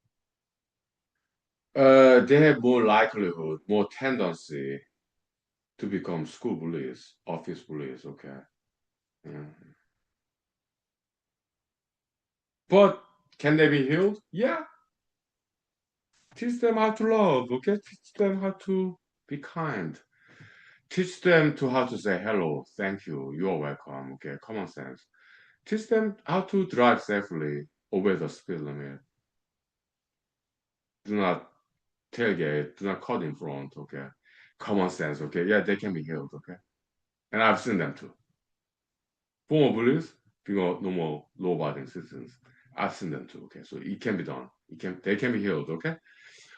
they have more likelihood, more tendency to become school bullies, office bullies. Okay. Yeah. But can they be healed? Yeah. Teach them how to love. Okay. Teach them how to be kind. Teach them to how to say hello, thank you, you're welcome. Okay. Common sense. Teach them how to drive safely, obey the speed limit. Do not tailgate. Do not cut in front. Okay. Common sense. Okay. Yeah, they can be healed. Okay. And I've seen them too. Former bullies become normal, law-abiding citizens. I've seen them too. Okay. So it can be done. They can be healed. Okay.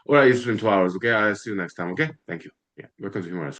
All right. It's been 2 hours. Okay. I'll see you next time. Okay. Thank you. Yeah. Welcome to Human